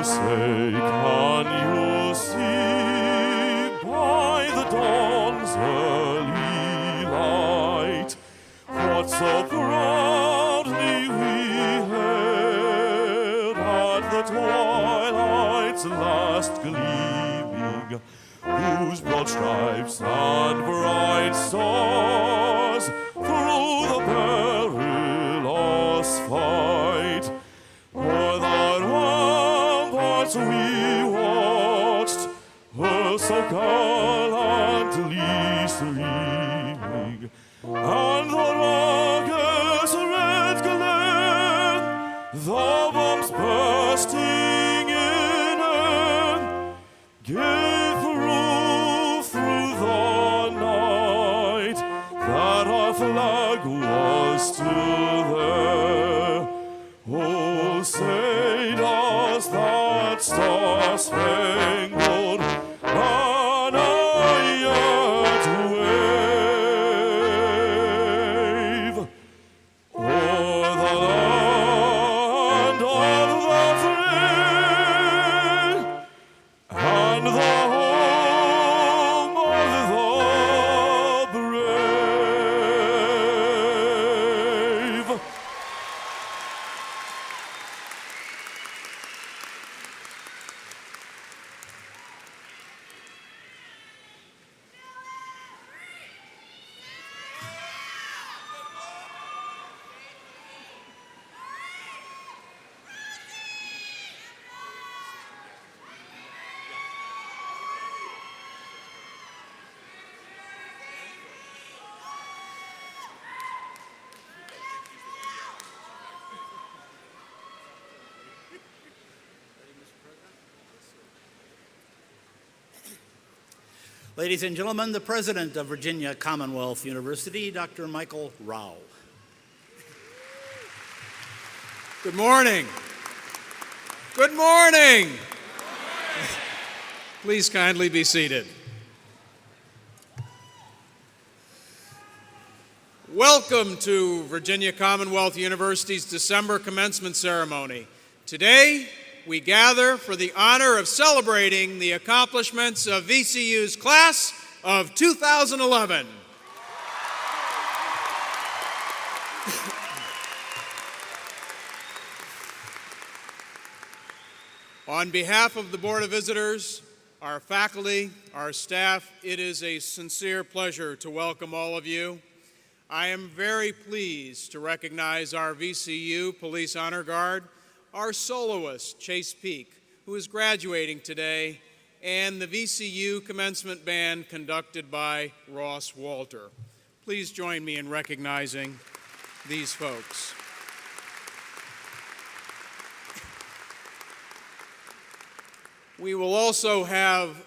say, can you see by the dawn's early light what so proudly we hailed at the twilight's last gleaming, whose broad stripes and bright stars through the perilous fight o'er the ramparts we watched her so gallantly streaming, and the rocket's red glare, the bombs bursting in air, gave proof through the night that our flag was still there. Oh, say does that star-spangled banner yet wave o'er the land of the free and the home of the brave? Ladies and gentlemen, the President of Virginia Commonwealth University, Dr. Michael Rao. Good morning. Good morning. Please kindly be seated. Welcome to Virginia Commonwealth University's December commencement ceremony. Today, we gather for the honor of celebrating the accomplishments of VCU's class of 2011. On behalf of the Board of Visitors, our faculty, our staff, it is a sincere pleasure to welcome all of you. I am very pleased to recognize our VCU Police Honor Guard, our soloist, Chase Peak, who is graduating today, and the VCU Commencement Band conducted by Ross Walter. Please join me in recognizing these folks. We will also have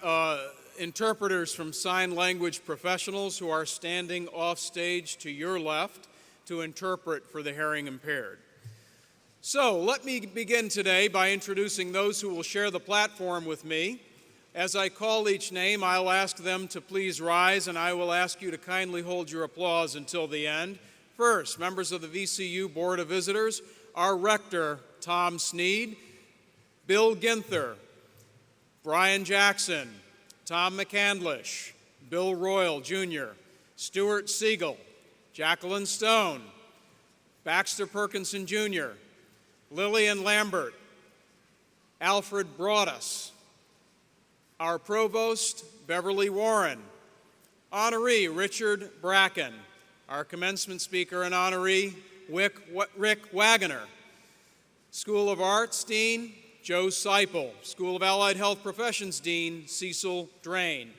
interpreters from sign language professionals who are standing off stage to your left to interpret for the hearing impaired. So let me begin today by introducing those who will share the platform with me. As I call each name, I'll ask them to please rise, and I will ask you to kindly hold your applause until the end. First, members of the VCU Board of Visitors, our rector, Tom Sneed, Bill Ginther, Brian Jackson, Tom McCandlish, Bill Royal Jr., Stuart Siegel, Jacqueline Stone, Baxter Perkinson Jr., Lillian Lambert, Alfred Broadus, our provost, Beverly Warren, honoree, Richard Bracken, our commencement speaker and honoree, Rick Wagoner, School of Arts Dean, Joe Seipel, School of Allied Health Professions Dean, Cecil Drain,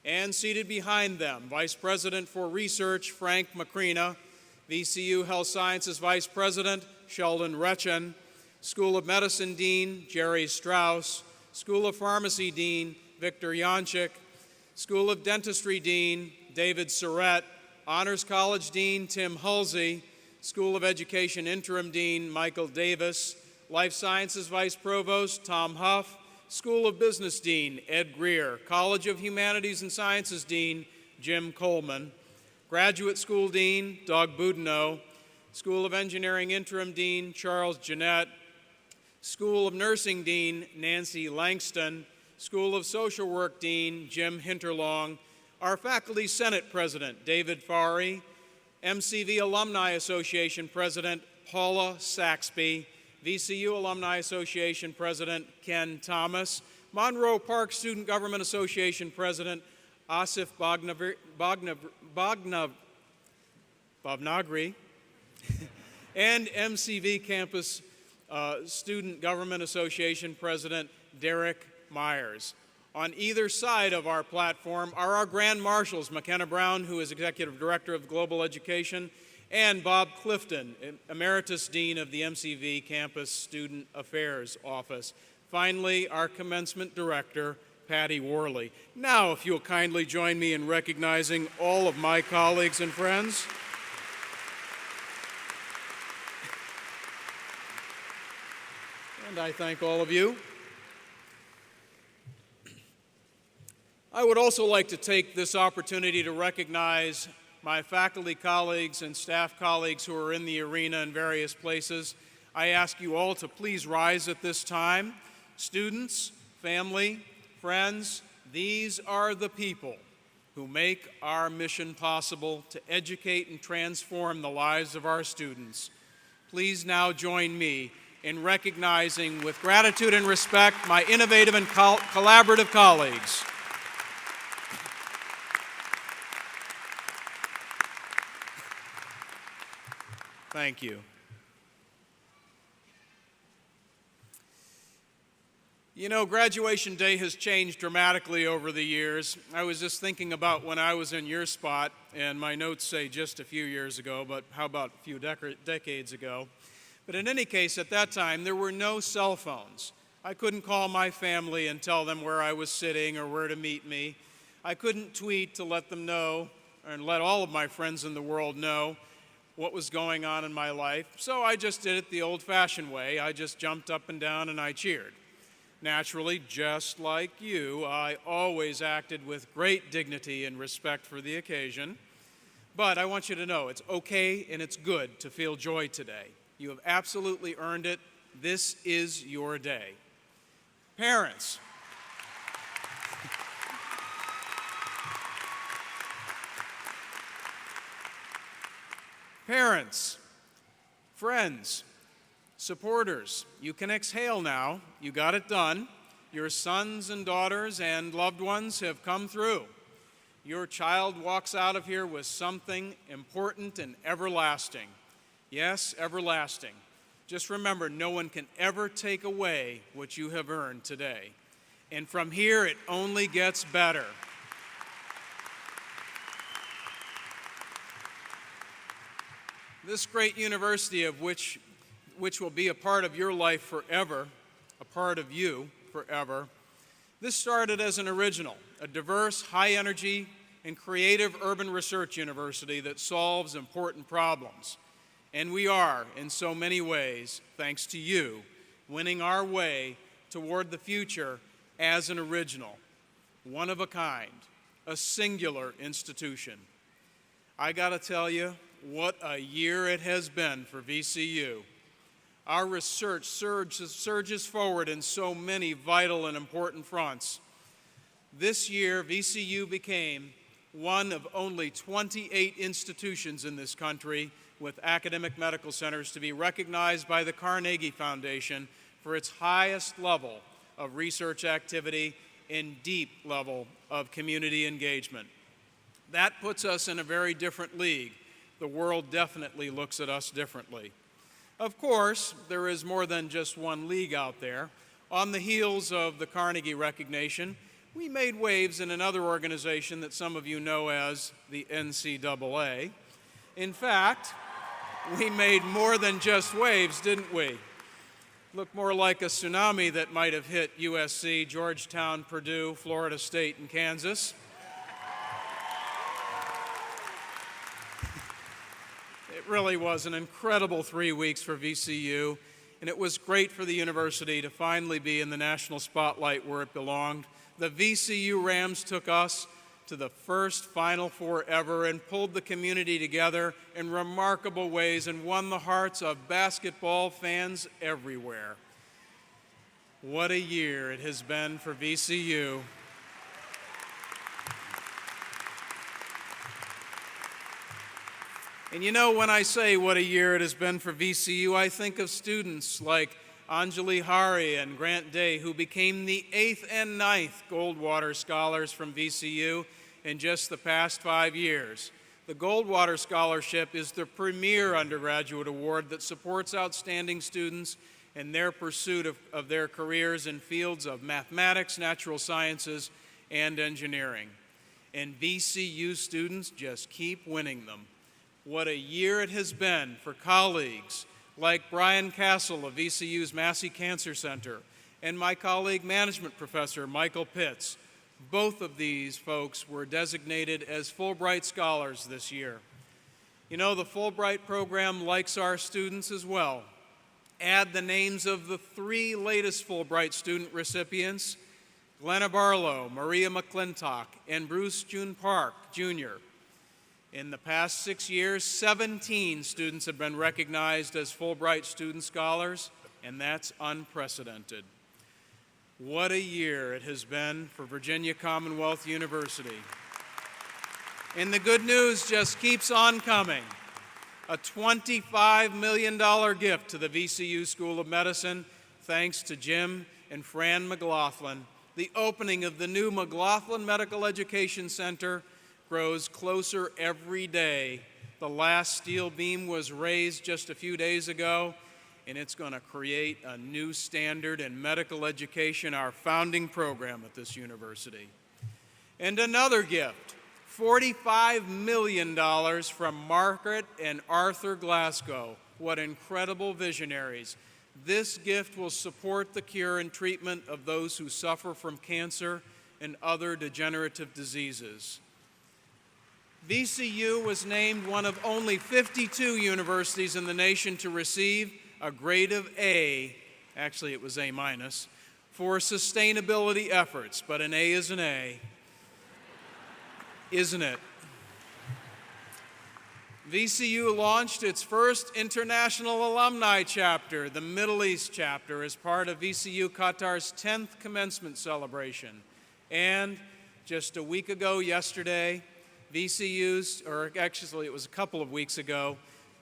and seated behind them, Vice President for Research, Frank Macrina, VCU Health Sciences Vice President, Sheldon Retchen, School of Medicine Dean, Jerry Strauss, School of Pharmacy Dean, Victor Yanchik, School of Dentistry Dean, David Surratt, Honors College Dean, Tim Hulsey, School of Education Interim Dean, Michael Davis, Life Sciences Vice Provost, Tom Huff, School of Business Dean, Ed Greer, College of Humanities and Sciences Dean, Jim Coleman, Graduate School Dean, Doug Boudinot, School of Engineering Interim Dean, Charles Jeanette, School of Nursing Dean Nancy Langston, School of Social Work Dean Jim Hinterlong, our Faculty Senate President David Fari, MCV Alumni Association President Paula Saxby, VCU Alumni Association President Ken Thomas, Monroe Park Student Government Association President Asif Bhavnagri, and MCV Campus Student Government Association President Derek Myers. On either side of our platform are our Grand Marshals, McKenna Brown, who is Executive Director of Global Education, and Bob Clifton, Emeritus Dean of the MCV Campus Student Affairs Office. Finally, our Commencement Director, Patty Worley. Now, if you'll kindly join me in recognizing all of my colleagues and friends. And I thank all of you. I would also like to take this opportunity to recognize my faculty colleagues and staff colleagues who are in the arena in various places. I ask you all to please rise at this time. Students, family, friends, these are the people who make our mission possible to educate and transform the lives of our students. Please now join me in recognizing with gratitude and respect my innovative and collaborative colleagues. Thank you. You know, graduation day has changed dramatically over the years. I was just thinking about when I was in your spot, and my notes say just a few years ago, but how about a few decades ago? But in any case, at that time, there were no cell phones. I couldn't call my family and tell them where I was sitting or where to meet me. I couldn't tweet to let them know, and let all of my friends in the world know what was going on in my life. So I just did it the old-fashioned way. I just jumped up and down and I cheered. Naturally, just like you, I always acted with great dignity and respect for the occasion. But I want you to know it's okay and it's good to feel joy today. You have absolutely earned it. This is your day. Parents. Parents, friends, supporters, you can exhale now. You got it done. Your sons and daughters and loved ones have come through. Your child walks out of here with something important and everlasting. Yes, everlasting. Just remember, no one can ever take away what you have earned today. And from here, it only gets better. This great university of which will be a part of your life forever, a part of you forever, this started as an original, a diverse, high-energy, and creative urban research university that solves important problems. And we are, in so many ways, thanks to you, winning our way toward the future as an original, one of a kind, a singular institution. I gotta tell you, what a year it has been for VCU. Our research surges forward in so many vital and important fronts. This year, VCU became one of only 28 institutions in this country with academic medical centers to be recognized by the Carnegie Foundation for its highest level of research activity and deep level of community engagement. That puts us in a very different league. The world definitely looks at us differently. Of course, there is more than just one league out there. On the heels of the Carnegie recognition, we made waves in another organization that some of you know as the NCAA. In fact, we made more than just waves, didn't we? Looked more like a tsunami that might have hit USC, Georgetown, Purdue, Florida State, and Kansas. It really was an incredible 3 weeks for VCU, and it was great for the university to finally be in the national spotlight where it belonged. The VCU Rams took us to the first Final Four ever and pulled the community together in remarkable ways and won the hearts of basketball fans everywhere. What a year it has been for VCU. And you know, when I say what a year it has been for VCU, I think of students like Anjali Hari and Grant Day, who became the 8th and 9th Goldwater Scholars from VCU in just the past 5 years. The Goldwater Scholarship is the premier undergraduate award that supports outstanding students in their pursuit of their careers in fields of mathematics, natural sciences, and engineering. And VCU students just keep winning them. What a year it has been for colleagues like Brian Castle of VCU's Massey Cancer Center and my colleague management professor Michael Pitts. Both of these folks were designated as Fulbright Scholars this year. You know, the Fulbright program likes our students as well. Add the names of the 3 latest Fulbright student recipients, Glenna Barlow, Maria McClintock, and Bruce June Park, Jr. In the past 6 years, 17 students have been recognized as Fulbright Student Scholars, and that's unprecedented. What a year it has been for Virginia Commonwealth University. And the good news just keeps on coming. A $25 million gift to the VCU School of Medicine, thanks to Jim and Fran McLaughlin. The opening of the new McLaughlin Medical Education Center grows closer every day. The last steel beam was raised just a few days ago, and it's going to create a new standard in medical education, our founding program at this university. And another gift, $45 million from Margaret and Arthur Glasgow. What incredible visionaries. This gift will support the cure and treatment of those who suffer from cancer and other degenerative diseases. VCU was named one of only 52 universities in the nation to receive a grade of A, actually it was A-, for sustainability efforts, but an A is an A. Isn't it? VCU launched its first international alumni chapter, the Middle East chapter, as part of VCU Qatar's 10th commencement celebration. And just a week ago yesterday, VCU's, or actually it was a couple of weeks ago,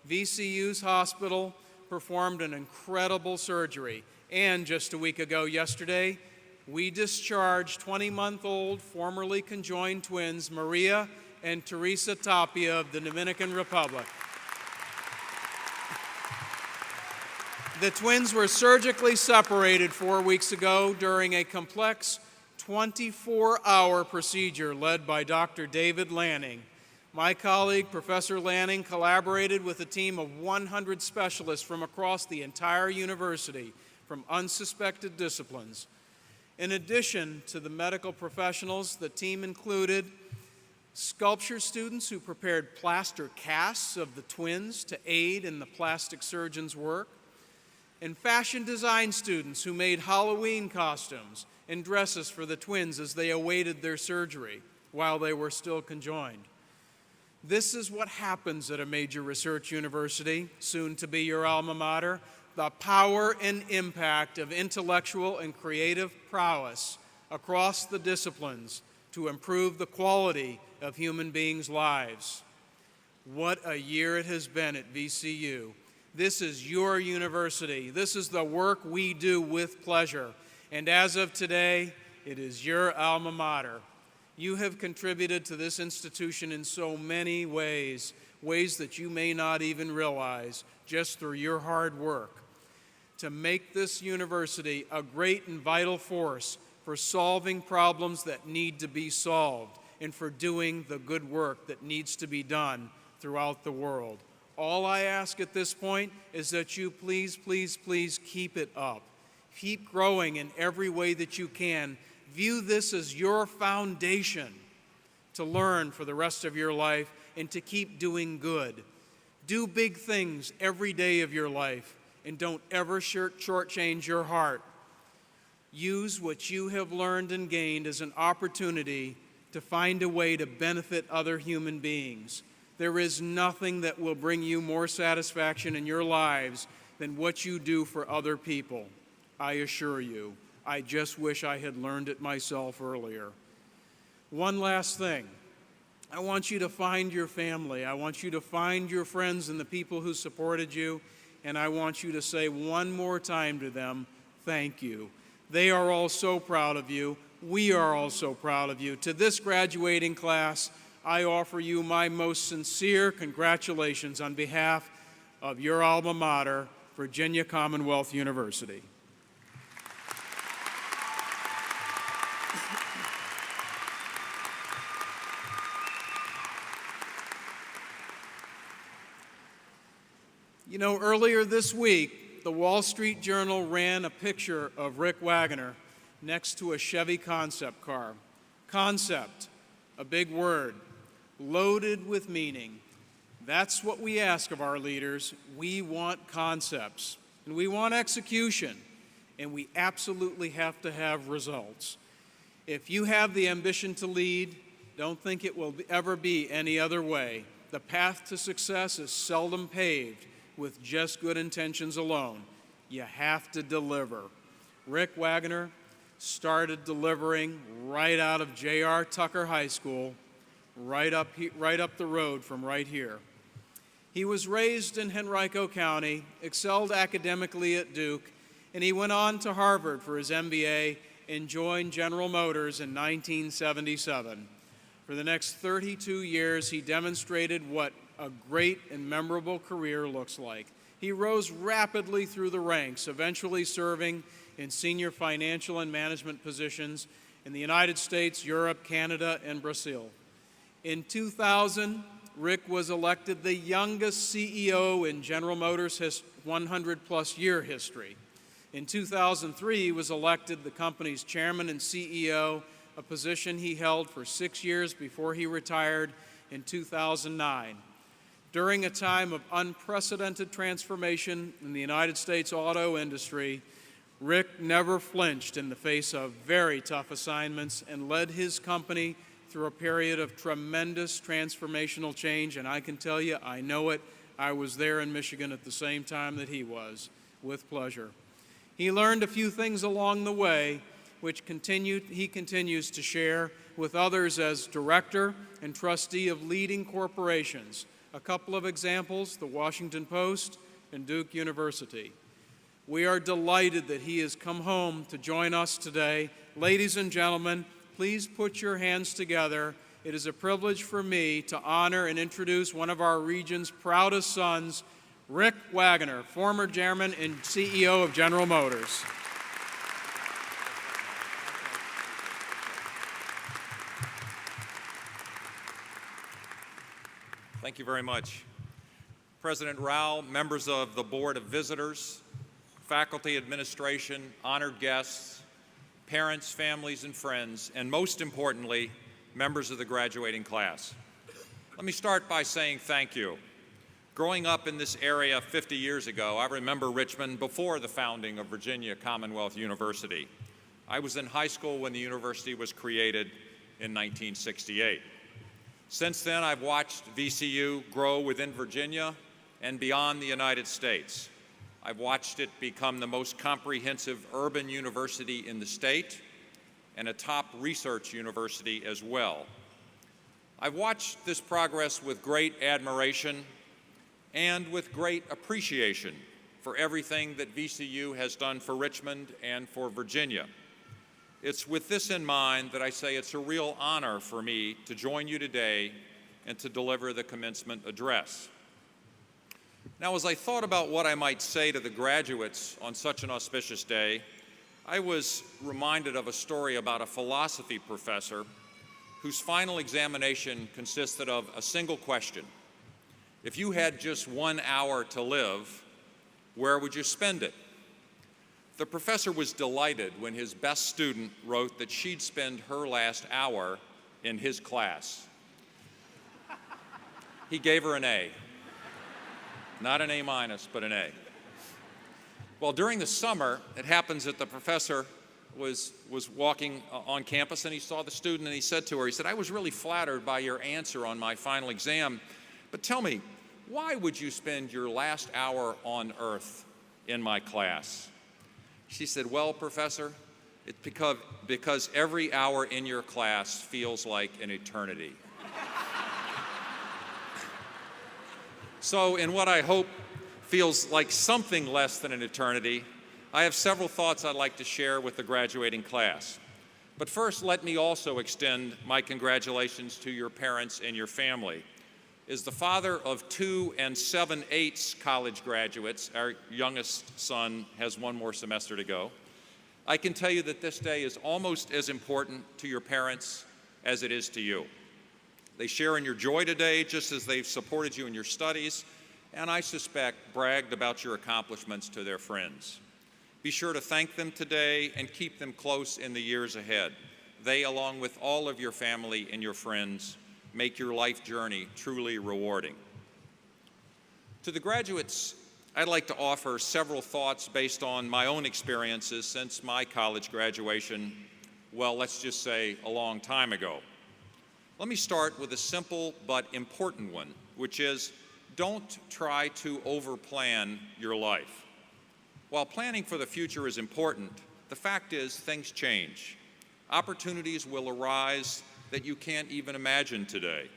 VCU's hospital performed an incredible surgery. And just a week ago yesterday, we discharged 20-month-old formerly conjoined twins Maria and Teresa Tapia of the Dominican Republic. The twins were surgically separated 4 weeks ago during a complex 24-hour procedure led by Dr. David Lanning. My colleague, Professor Lanning, collaborated with a team of 100 specialists from across the entire university from unsuspected disciplines. In addition to the medical professionals, the team included sculpture students who prepared plaster casts of the twins to aid in the plastic surgeon's work, and fashion design students who made Halloween costumes and dresses for the twins as they awaited their surgery while they were still conjoined. This is what happens at a major research university, soon to be your alma mater, the power and impact of intellectual and creative prowess across the disciplines to improve the quality of human beings' lives. What a year it has been at VCU. This is your university. This is the work we do with pleasure. And as of today, it is your alma mater. You have contributed to this institution in so many ways, ways that you may not even realize, just through your hard work, to make this university a great and vital force for solving problems that need to be solved and for doing the good work that needs to be done throughout the world. All I ask at this point is that you please, please, please keep it up. Keep growing in every way that you can. View this as your foundation to learn for the rest of your life and to keep doing good. Do big things every day of your life, and don't ever shortchange your heart. Use what you have learned and gained as an opportunity to find a way to benefit other human beings. There is nothing that will bring you more satisfaction in your lives than what you do for other people. I assure you. I just wish I had learned it myself earlier. One last thing. I want you to find your family. I want you to find your friends and the people who supported you, and I want you to say one more time to them, thank you. They are all so proud of you. We are all so proud of you. To this graduating class, I offer you my most sincere congratulations on behalf of your alma mater, Virginia Commonwealth University. You know, earlier this week, the Wall Street Journal ran a picture of Rick Wagoner next to a Chevy concept car. Concept, a big word, loaded with meaning. That's what we ask of our leaders. We want concepts, and we want execution, and we absolutely have to have results. If you have the ambition to lead, don't think it will ever be any other way. The path to success is seldom paved with just good intentions alone. You have to deliver. Rick Wagoner started delivering right out of J.R. Tucker High School, right up the road from right here. He was raised in Henrico County, excelled academically at Duke, and he went on to Harvard for his MBA and joined General Motors in 1977. For the next 32 years, he demonstrated what a great and memorable career looks like. He rose rapidly through the ranks, eventually serving in senior financial and management positions in the United States, Europe, Canada, and Brazil. In 2000, Rick was elected the youngest CEO in General Motors' 100-plus year history. In 2003, he was elected the company's chairman and CEO, a position he held for 6 years before he retired in 2009. During a time of unprecedented transformation in the United States auto industry, Rick never flinched in the face of very tough assignments and led his company through a period of tremendous transformational change, and I can tell you, I know it. I was there in Michigan at the same time that he was, with pleasure. He learned a few things along the way, which he continues to share with others as director and trustee of leading corporations. A couple of examples, the Washington Post and Duke University. We are delighted that he has come home to join us today. Ladies and gentlemen, please put your hands together. It is a privilege for me to honor and introduce one of our region's proudest sons, Rick Wagoner, former chairman and CEO of General Motors. Thank you very much. President Rao, members of the Board of Visitors, faculty, administration, honored guests, parents, families, and friends, and most importantly, members of the graduating class. Let me start by saying thank you. Growing up in this area 50 years ago, I remember Richmond before the founding of Virginia Commonwealth University. I was in high school when the university was created in 1968. Since then, I've watched VCU grow within Virginia and beyond the United States. I've watched it become the most comprehensive urban university in the state and a top research university as well. I've watched this progress with great admiration and with great appreciation for everything that VCU has done for Richmond and for Virginia. It's with this in mind that I say it's a real honor for me to join you today and to deliver the commencement address. Now, as I thought about what I might say to the graduates on such an auspicious day, I was reminded of a story about a philosophy professor whose final examination consisted of a single question. If you had just 1 hour to live, where would you spend it? The professor was delighted when his best student wrote that she'd spend her last hour in his class. He gave her an A. Not an A-, but an A. Well, during the summer, it happens that the professor was walking on campus and he saw the student and he said to her, he said, I was really flattered by your answer on my final exam, but tell me, why would you spend your last hour on earth in my class? She said, well, professor, It's because every hour in your class feels like an eternity. So in what I hope feels like something less than an eternity, I have several thoughts I'd like to share with the graduating class. But first, let me also extend my congratulations to your parents and your family. As the father of 2 7/8 college graduates, our youngest son has one more semester to go, I can tell you that this day is almost as important to your parents as it is to you. They share in your joy today just as they've supported you in your studies, and I suspect bragged about your accomplishments to their friends. Be sure to thank them today and keep them close in the years ahead. They, along with all of your family and your friends, make your life journey truly rewarding. To the graduates, I'd like to offer several thoughts based on my own experiences since my college graduation, well, let's just say a long time ago. Let me start with a simple but important one, which is don't try to overplan your life. While planning for the future is important, the fact is things change. Opportunities will arise that you can't even imagine today.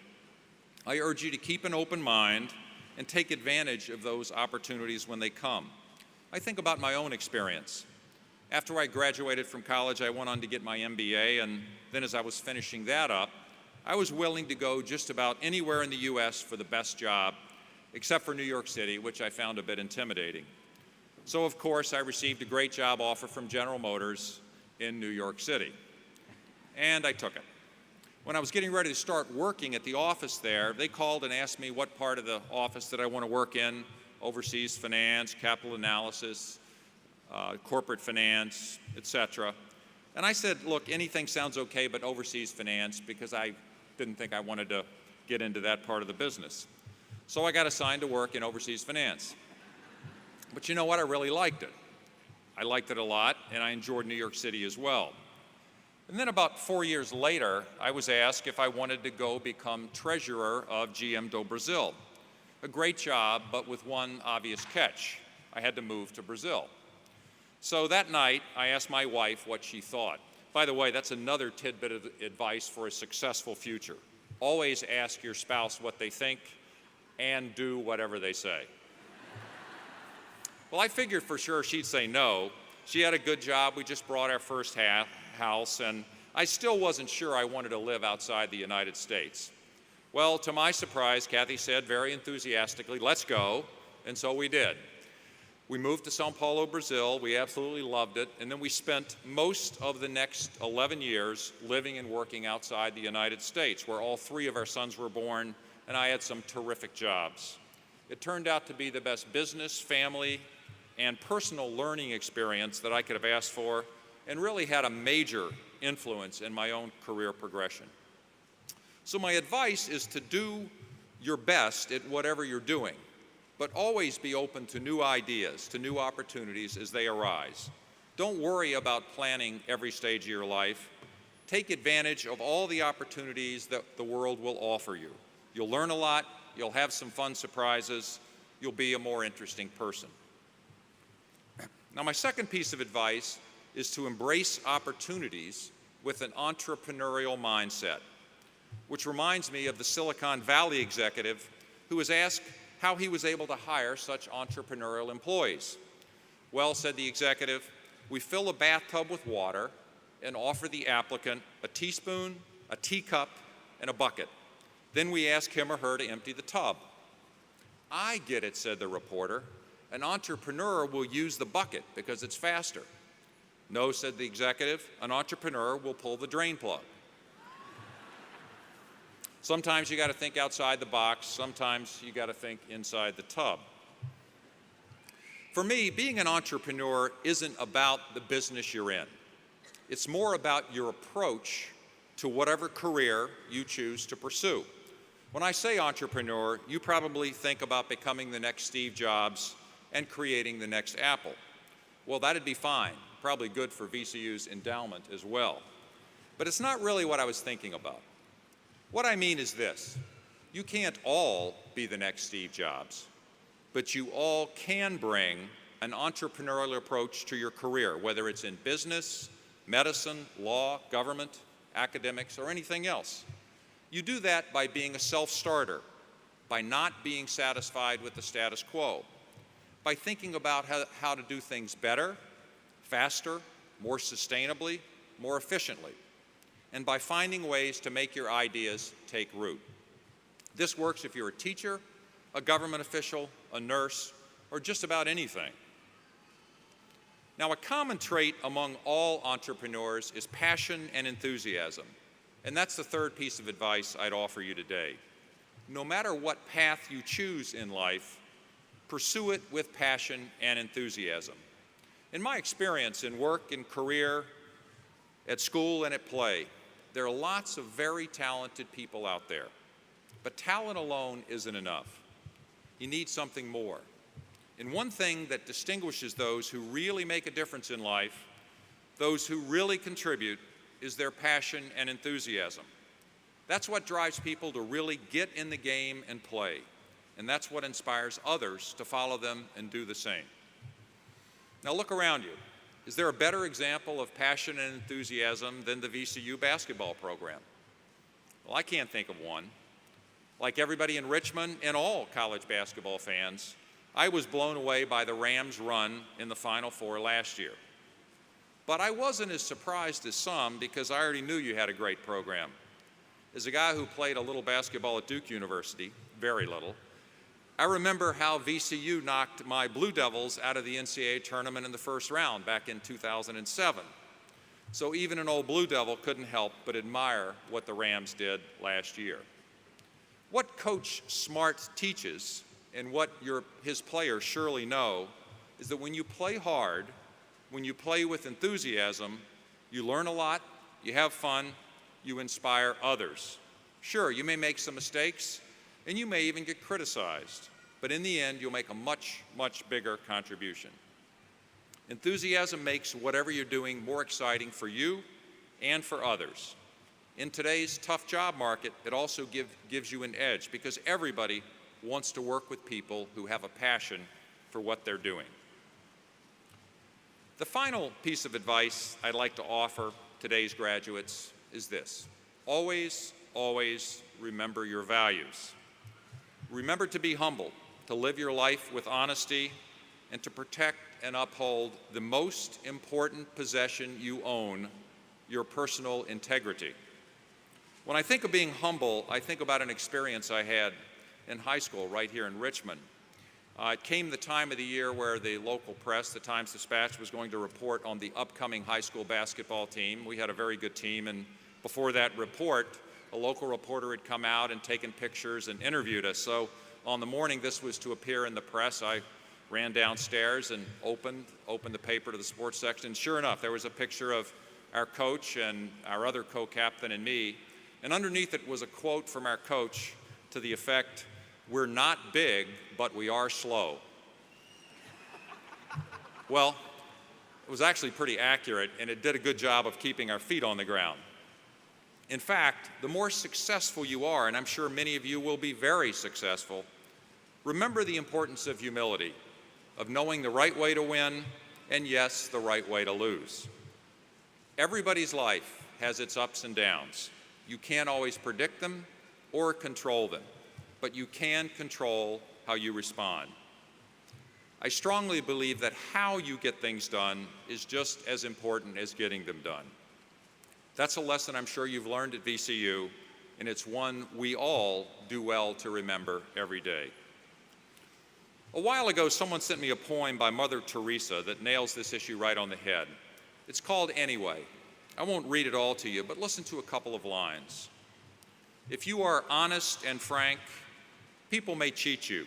I urge you to keep an open mind and take advantage of those opportunities when they come. I think about my own experience. After I graduated from college, I went on to get my MBA, and then as I was finishing that up, I was willing to go just about anywhere in the U.S. for the best job, except for New York City, which I found a bit intimidating. So, of course, I received a great job offer from General Motors in New York City, and I took it. When I was getting ready to start working at the office there, they called and asked me what part of the office that I want to work in: overseas finance, capital analysis, corporate finance, etc. And I said, look, anything sounds okay but overseas finance, because I didn't think I wanted to get into that part of the business. So I got assigned to work in overseas finance. But you know what? I really liked it. I liked it a lot, and I enjoyed New York City as well. And then about 4 years later, I was asked if I wanted to go become treasurer of GM do Brasil. A great job, but with one obvious catch. I had to move to Brazil. So that night, I asked my wife what she thought. By the way, that's another tidbit of advice for a successful future. Always ask your spouse what they think and do whatever they say. Well, I figured for sure she'd say no. She had a good job. We just bought our first house, and I still wasn't sure I wanted to live outside the United States. Well, to my surprise, Kathy said very enthusiastically, let's go, and so we did. We moved to Sao Paulo, Brazil. We absolutely loved it, and then we spent most of the next 11 years living and working outside the United States, where all 3 of our sons were born, and I had some terrific jobs. It turned out to be the best business, family, and personal learning experience that I could have asked for, and really had a major influence in my own career progression. So my advice is to do your best at whatever you're doing, but always be open to new ideas, to new opportunities as they arise. Don't worry about planning every stage of your life. Take advantage of all the opportunities that the world will offer you. You'll learn a lot, you'll have some fun surprises, you'll be a more interesting person. Now, my second piece of advice is to embrace opportunities with an entrepreneurial mindset, which reminds me of the Silicon Valley executive who was asked how he was able to hire such entrepreneurial employees. Well, said the executive, we fill a bathtub with water and offer the applicant a teaspoon, a teacup, and a bucket. Then we ask him or her to empty the tub. I get it, said the reporter. An entrepreneur will use the bucket because it's faster. No, said the executive, an entrepreneur will pull the drain plug. Sometimes you got to think outside the box, sometimes you got to think inside the tub. For me, being an entrepreneur isn't about the business you're in. It's more about your approach to whatever career you choose to pursue. When I say entrepreneur, you probably think about becoming the next Steve Jobs and creating the next Apple. Well, that'd be fine, probably good for VCU's endowment as well. But it's not really what I was thinking about. What I mean is this: you can't all be the next Steve Jobs, but you all can bring an entrepreneurial approach to your career, whether it's in business, medicine, law, government, academics, or anything else. You do that by being a self-starter, by not being satisfied with the status quo, by thinking about how to do things better, faster, more sustainably, more efficiently, and by finding ways to make your ideas take root. This works if you're a teacher, a government official, a nurse, or just about anything. Now, a common trait among all entrepreneurs is passion and enthusiasm, and that's the third piece of advice I'd offer you today. No matter what path you choose in life, pursue it with passion and enthusiasm. In my experience in work and career, at school and at play, there are lots of very talented people out there. But talent alone isn't enough. You need something more. And one thing that distinguishes those who really make a difference in life, those who really contribute, is their passion and enthusiasm. That's what drives people to really get in the game and play. And that's what inspires others to follow them and do the same. Now look around you. Is there a better example of passion and enthusiasm than the VCU basketball program? Well, I can't think of one. Like everybody in Richmond and all college basketball fans, I was blown away by the Rams' run in the Final Four last year. But I wasn't as surprised as some because I already knew you had a great program. As a guy who played a little basketball at Duke University, very little, I remember how VCU knocked my Blue Devils out of the NCAA tournament in the first round back in 2007. So even an old Blue Devil couldn't help but admire what the Rams did last year. What Coach Smart teaches, and what his players surely know, is that when you play hard, when you play with enthusiasm, you learn a lot, you have fun, you inspire others. Sure, you may make some mistakes, and you may even get criticized, but in the end, you'll make a much, much bigger contribution. Enthusiasm makes whatever you're doing more exciting for you and for others. In today's tough job market, it also gives you an edge because everybody wants to work with people who have a passion for what they're doing. The final piece of advice I'd like to offer today's graduates is this. Always, always remember your values. Remember to be humble, to live your life with honesty, and to protect and uphold the most important possession you own, your personal integrity. When I think of being humble, I think about an experience I had in high school right here in Richmond. It came the time of the year where the local press, the Times-Dispatch, was going to report on the upcoming high school basketball team. We had a very good team, and before that report, a local reporter had come out and taken pictures and interviewed us. So on the morning this was to appear in the press, I ran downstairs and opened the paper to the sports section. And sure enough, there was a picture of our coach and our other co-captain and me. And underneath it was a quote from our coach to the effect, "We're not big, but we are slow." Well, it was actually pretty accurate, and it did a good job of keeping our feet on the ground. In fact, the more successful you are, and I'm sure many of you will be very successful, remember the importance of humility, of knowing the right way to win, and yes, the right way to lose. Everybody's life has its ups and downs. You can't always predict them or control them, but you can control how you respond. I strongly believe that how you get things done is just as important as getting them done. That's a lesson I'm sure you've learned at VCU, and it's one we all do well to remember every day. A while ago, someone sent me a poem by Mother Teresa that nails this issue right on the head. It's called Anyway. I won't read it all to you, but listen to a couple of lines. If you are honest and frank, people may cheat you.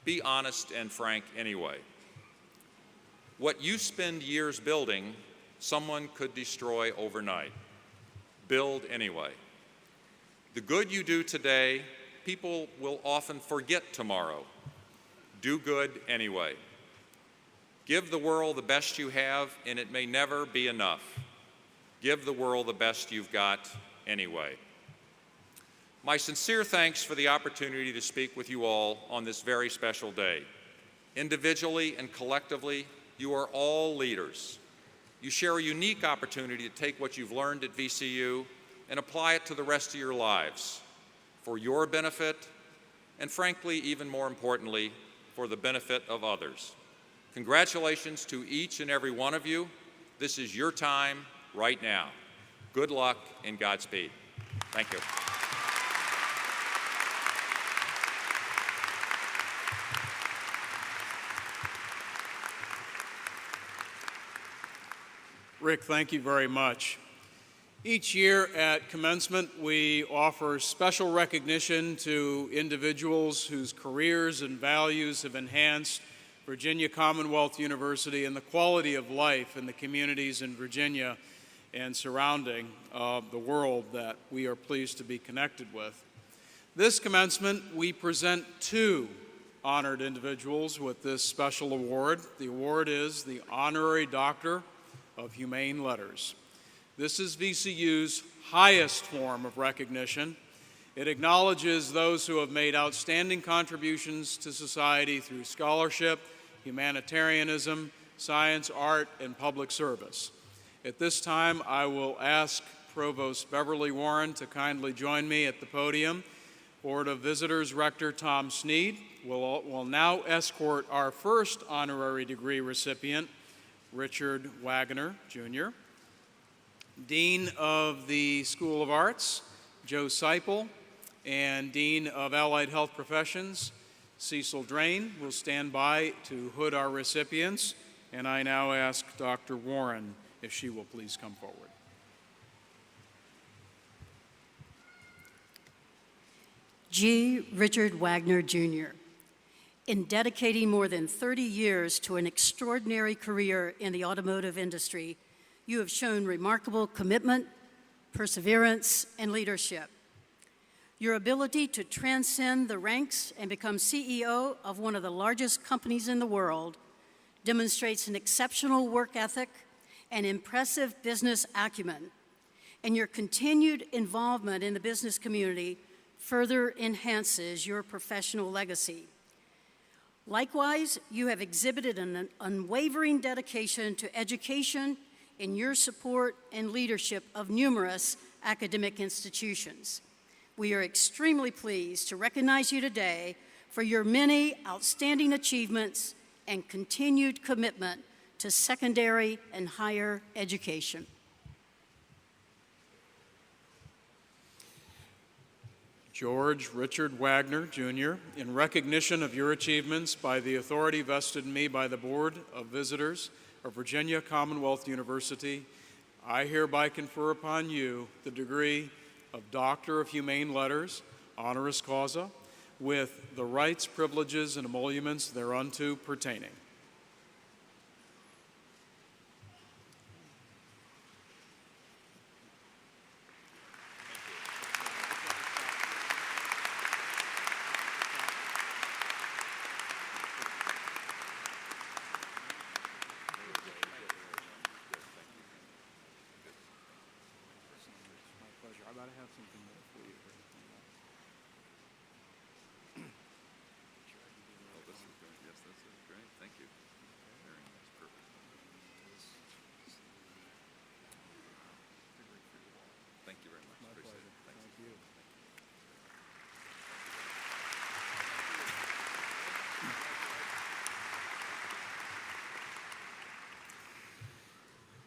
Be honest and frank anyway. What you spend years building, someone could destroy overnight. Build anyway. The good you do today, people will often forget tomorrow. Do good anyway. Give the world the best you have, and it may never be enough. Give the world the best you've got anyway. My sincere thanks for the opportunity to speak with you all on this very special day. Individually and collectively, you are all leaders. You share a unique opportunity to take what you've learned at VCU and apply it to the rest of your lives for your benefit and, frankly, even more importantly, for the benefit of others. Congratulations to each and every one of you. This is your time right now. Good luck and Godspeed. Thank you. Rick, thank you very much. Each year at commencement, we offer special recognition to individuals whose careers and values have enhanced Virginia Commonwealth University and the quality of life in the communities in Virginia and surrounding the world that we are pleased to be connected with. This commencement, we present two honored individuals with this special award. The award is the Honorary Doctor of Humane Letters. This is VCU's highest form of recognition. It acknowledges those who have made outstanding contributions to society through scholarship, humanitarianism, science, art, and public service. At this time, I will ask Provost Beverly Warren to kindly join me at the podium. Board of Visitors Rector Tom Sneed will now escort our first honorary degree recipient, Richard Wagner, Jr. Dean of the School of Arts, Joe Seipel, and Dean of Allied Health Professions, Cecil Drain, will stand by to hood our recipients, and I now ask Dr. Warren if she will please come forward. G. Richard Wagner, Jr. In dedicating more than 30 years to an extraordinary career in the automotive industry, you have shown remarkable commitment, perseverance, and leadership. Your ability to transcend the ranks and become CEO of one of the largest companies in the world demonstrates an exceptional work ethic and impressive business acumen, and your continued involvement in the business community further enhances your professional legacy. Likewise, you have exhibited an unwavering dedication to education in your support and leadership of numerous academic institutions. We are extremely pleased to recognize you today for your many outstanding achievements and continued commitment to secondary and higher education. George Richard Wagner, Jr., in recognition of your achievements by the authority vested in me by the Board of Visitors of Virginia Commonwealth University, I hereby confer upon you the degree of Doctor of Humane Letters, honoris causa, with the rights, privileges, and emoluments thereunto pertaining.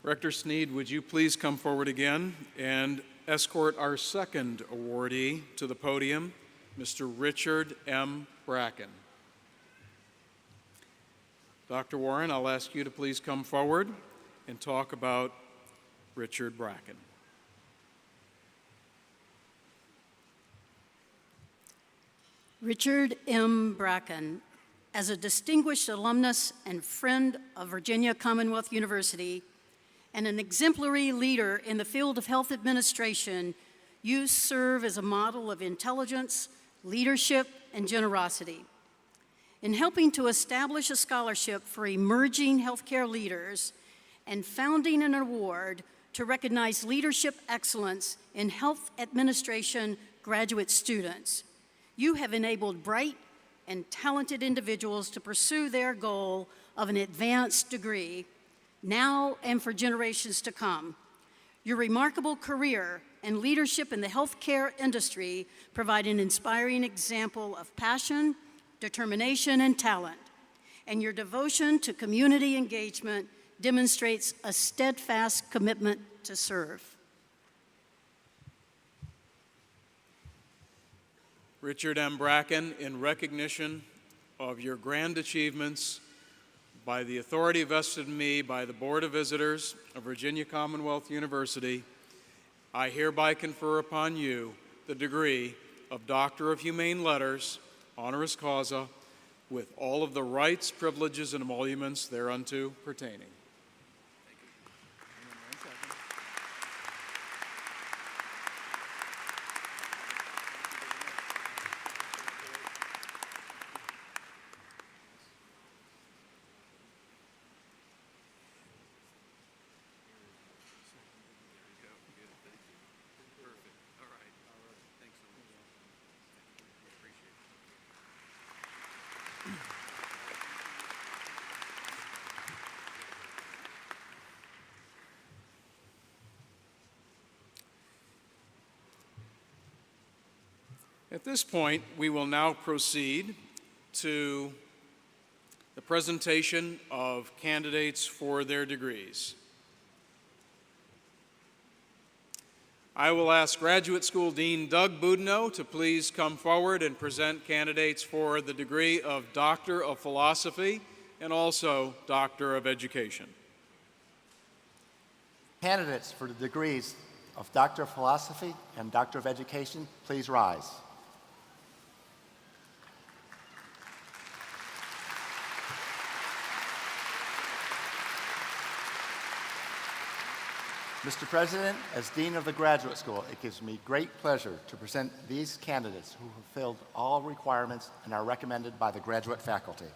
Rector Sneed, would you please come forward again and escort our second awardee to the podium, Mr. Richard M. Bracken. Dr. Warren, I'll ask you to please come forward and talk about Richard Bracken. Richard M. Bracken, as a distinguished alumnus and friend of Virginia Commonwealth University and an exemplary leader in the field of health administration, you serve as a model of intelligence, leadership, and generosity. In helping to establish a scholarship for emerging healthcare leaders and founding an award to recognize leadership excellence in health administration graduate students, you have enabled bright and talented individuals to pursue their goal of an advanced degree, now and for generations to come. Your remarkable career and leadership in the healthcare industry provide an inspiring example of passion, determination, and talent. And your devotion to community engagement demonstrates a steadfast commitment to serve. Richard M. Bracken, in recognition of your grand achievements, by the authority vested in me by the Board of Visitors of Virginia Commonwealth University, I hereby confer upon you the degree of Doctor of Humane Letters, honoris causa, with all of the rights, privileges, and emoluments thereunto pertaining. At this point, we will now proceed to the presentation of candidates for their degrees. I will ask Graduate School Dean Doug Boudinot to please come forward and present candidates for the degree of Doctor of Philosophy and also Doctor of Education. Candidates for the degrees of Doctor of Philosophy and Doctor of Education, please rise. Mr. President, as Dean of the Graduate School, it gives me great pleasure to present these candidates who have filled all requirements and are recommended by the graduate faculty.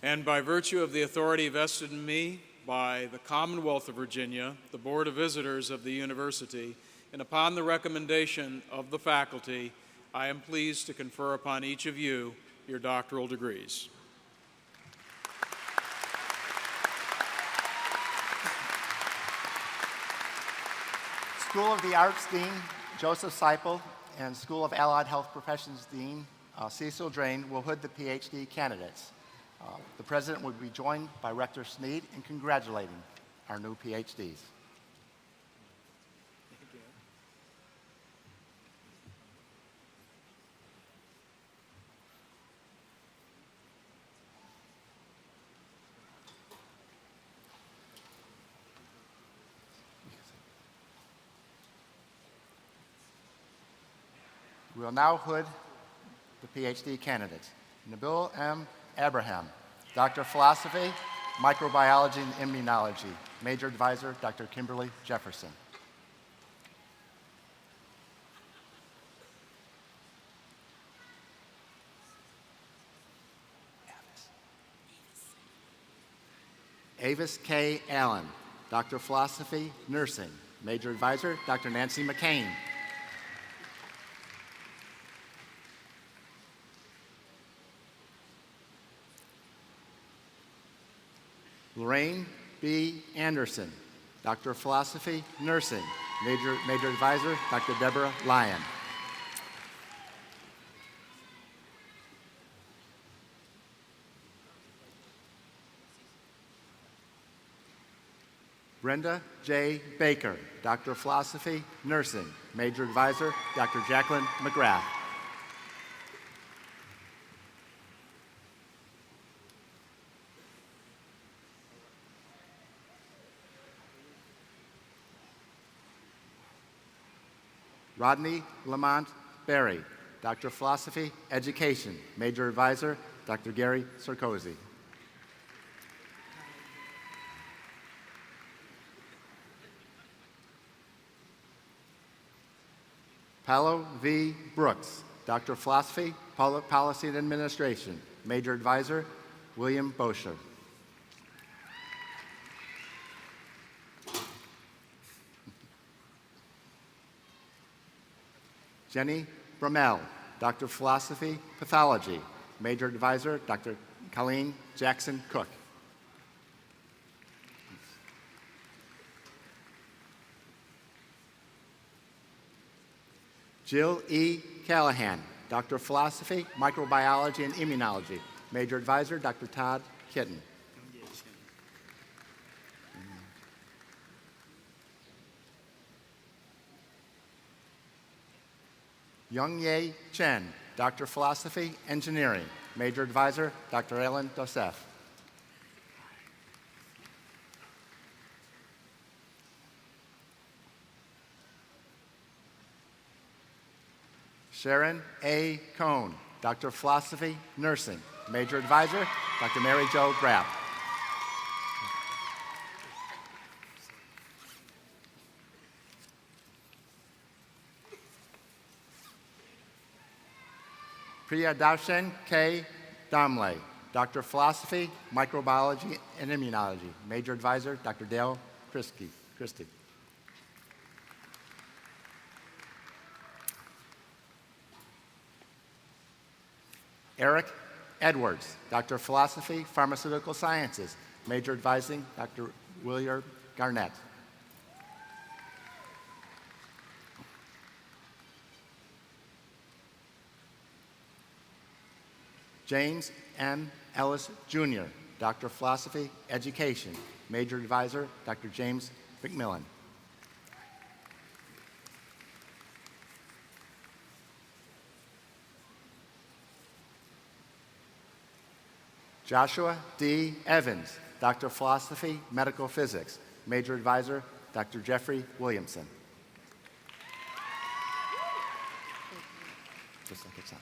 And by virtue of the authority vested in me by the Commonwealth of Virginia, the Board of Visitors of the University, and upon the recommendation of the faculty, I am pleased to confer upon each of you your doctoral degrees. School of the Arts Dean Joseph Seipel and School of Allied Health Professions Dean Cecil Drain will hood the PhD candidates. The President would be joined by Rector Sneed in congratulating our new PhDs. We will now hood the PhD candidates. Nabil M. Abraham, Doctor of Philosophy, Microbiology and Immunology. Major Advisor, Dr. Kimberly Jefferson. Avis K. Allen, Doctor of Philosophy, Nursing. Major Advisor, Dr. Nancy McCain. Lorraine B. Anderson, Doctor of Philosophy, Nursing. Major Advisor, Dr. Deborah Lyon. Brenda J. Baker, Doctor of Philosophy, Nursing. Major Advisor, Dr. Jacqueline McGrath. Rodney Lamont Berry, Doctor of Philosophy, Education. Major Advisor, Dr. Gary Sarkozy. Paolo V. Brooks, Doctor of Philosophy, Public Policy and Administration. Major Advisor, William Bosher. Jenny Brummel, Doctor of Philosophy, Pathology. Major Advisor, Dr. Colleen Jackson Cook. Jill E. Callahan, Doctor of Philosophy, Microbiology, and Immunology. Major Advisor, Dr. Todd Kitten. Youngye Chen, Doctor of Philosophy, Engineering. Major Advisor, Dr. Ellen Dosef. Sharon A. Cohn, Doctor of Philosophy, Nursing. Major Advisor, Dr. Mary Jo Grapp. Priyadarshan K. Damle, Doctor of Philosophy, Microbiology, and Immunology. Major Advisor, Dr. Dale Christie. Eric Edwards, Doctor of Philosophy, Pharmaceutical Sciences. Major Advising, Dr. William Garnett. James M. Ellis, Jr., Doctor of Philosophy, Education. Major Advisor, Dr. James McMillan. Joshua D. Evans, Doctor of Philosophy, Medical Physics. Major Advisor, Dr. Jeffrey Williamson. Just like it sounds.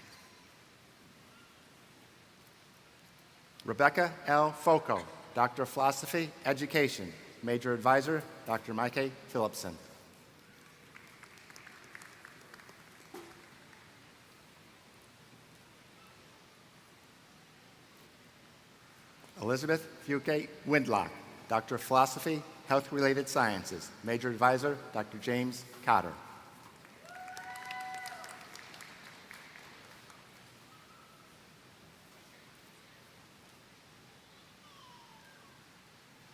Rebecca L. Foco, Doctor of Philosophy, Education. Major Advisor, Dr. Mike Phillipson. Elizabeth Fuke Windlock, Doctor of Philosophy, Health-Related Sciences. Major Advisor, Dr. James Cotter.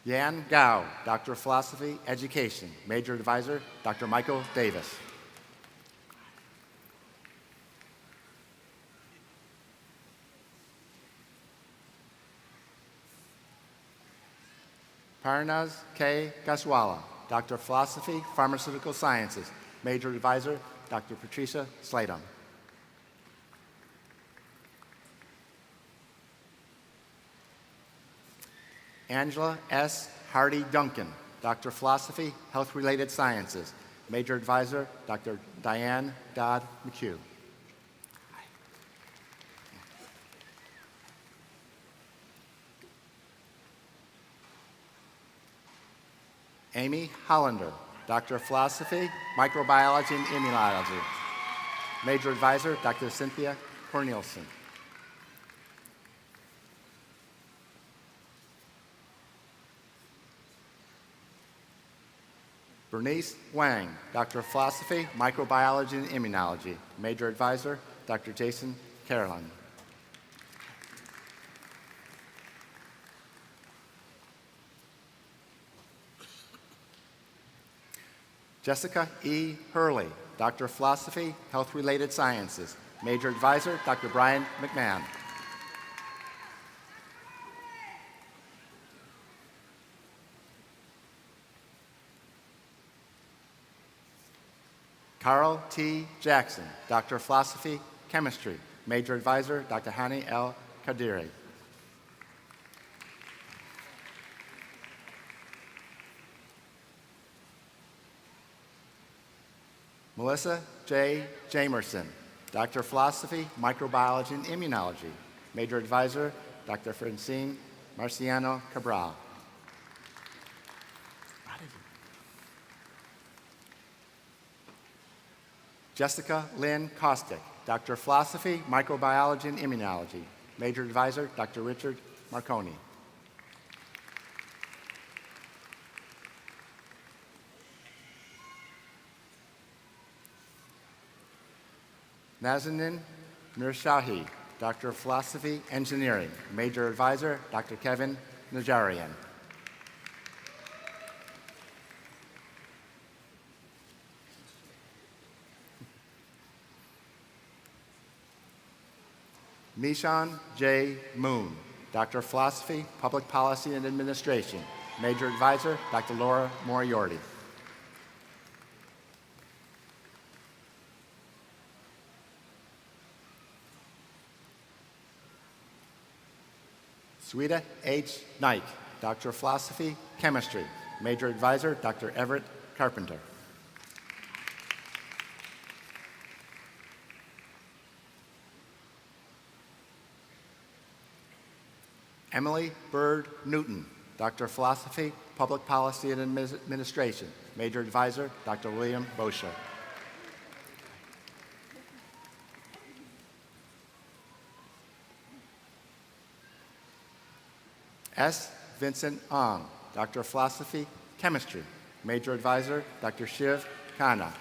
Yan Gao, Doctor of Philosophy, Education. Major Advisor, Dr. Michael Davis. Parnaz K. Gaswala, Doctor of Philosophy, Pharmaceutical Sciences. Major Advisor, Dr. Patricia Sladom. Angela S. Hardy Duncan, Doctor of Philosophy, Health-Related Sciences. Major Advisor, Dr. Diane Dodd McHugh. Amy Hollander, Doctor of Philosophy, Microbiology, and Immunology. Major Advisor, Dr. Cynthia Cornelison. Bernice Wang, Doctor of Philosophy, Microbiology, and Immunology. Major Advisor, Dr. Jason Carolan. Jessica E. Hurley, Doctor of Philosophy, Health-Related Sciences. Major Advisor, Dr. Brian McMahon. Carl T. Jackson, Doctor of Philosophy, Chemistry. Major Advisor, Dr. Hani L. Kadiri. Melissa J. Jamerson, Doctor of Philosophy, Microbiology, and Immunology. Major Advisor, Dr. Francine Marciano Cabral. Jessica Lynn Kostick, Doctor of Philosophy, Microbiology, and Immunology. Major Advisor, Dr. Richard Marconi. Nazanin Mirshahi, Doctor of Philosophy, Engineering. Major Advisor, Dr. Kevin Najarian. Mishan J. Moon, Doctor of Philosophy, Public Policy and Administration. Major Advisor, Dr. Laura Moriarty. Sweta H. Knight, Doctor of Philosophy, Chemistry. Major Advisor, Dr. Everett Carpenter. Emily Bird Newton, Doctor of Philosophy, Public Policy and Administration. Major Advisor, Dr. William Bosher. S. Vincent Ong, Doctor of Philosophy, Chemistry. Major Advisor, Dr. Shiv Khanna.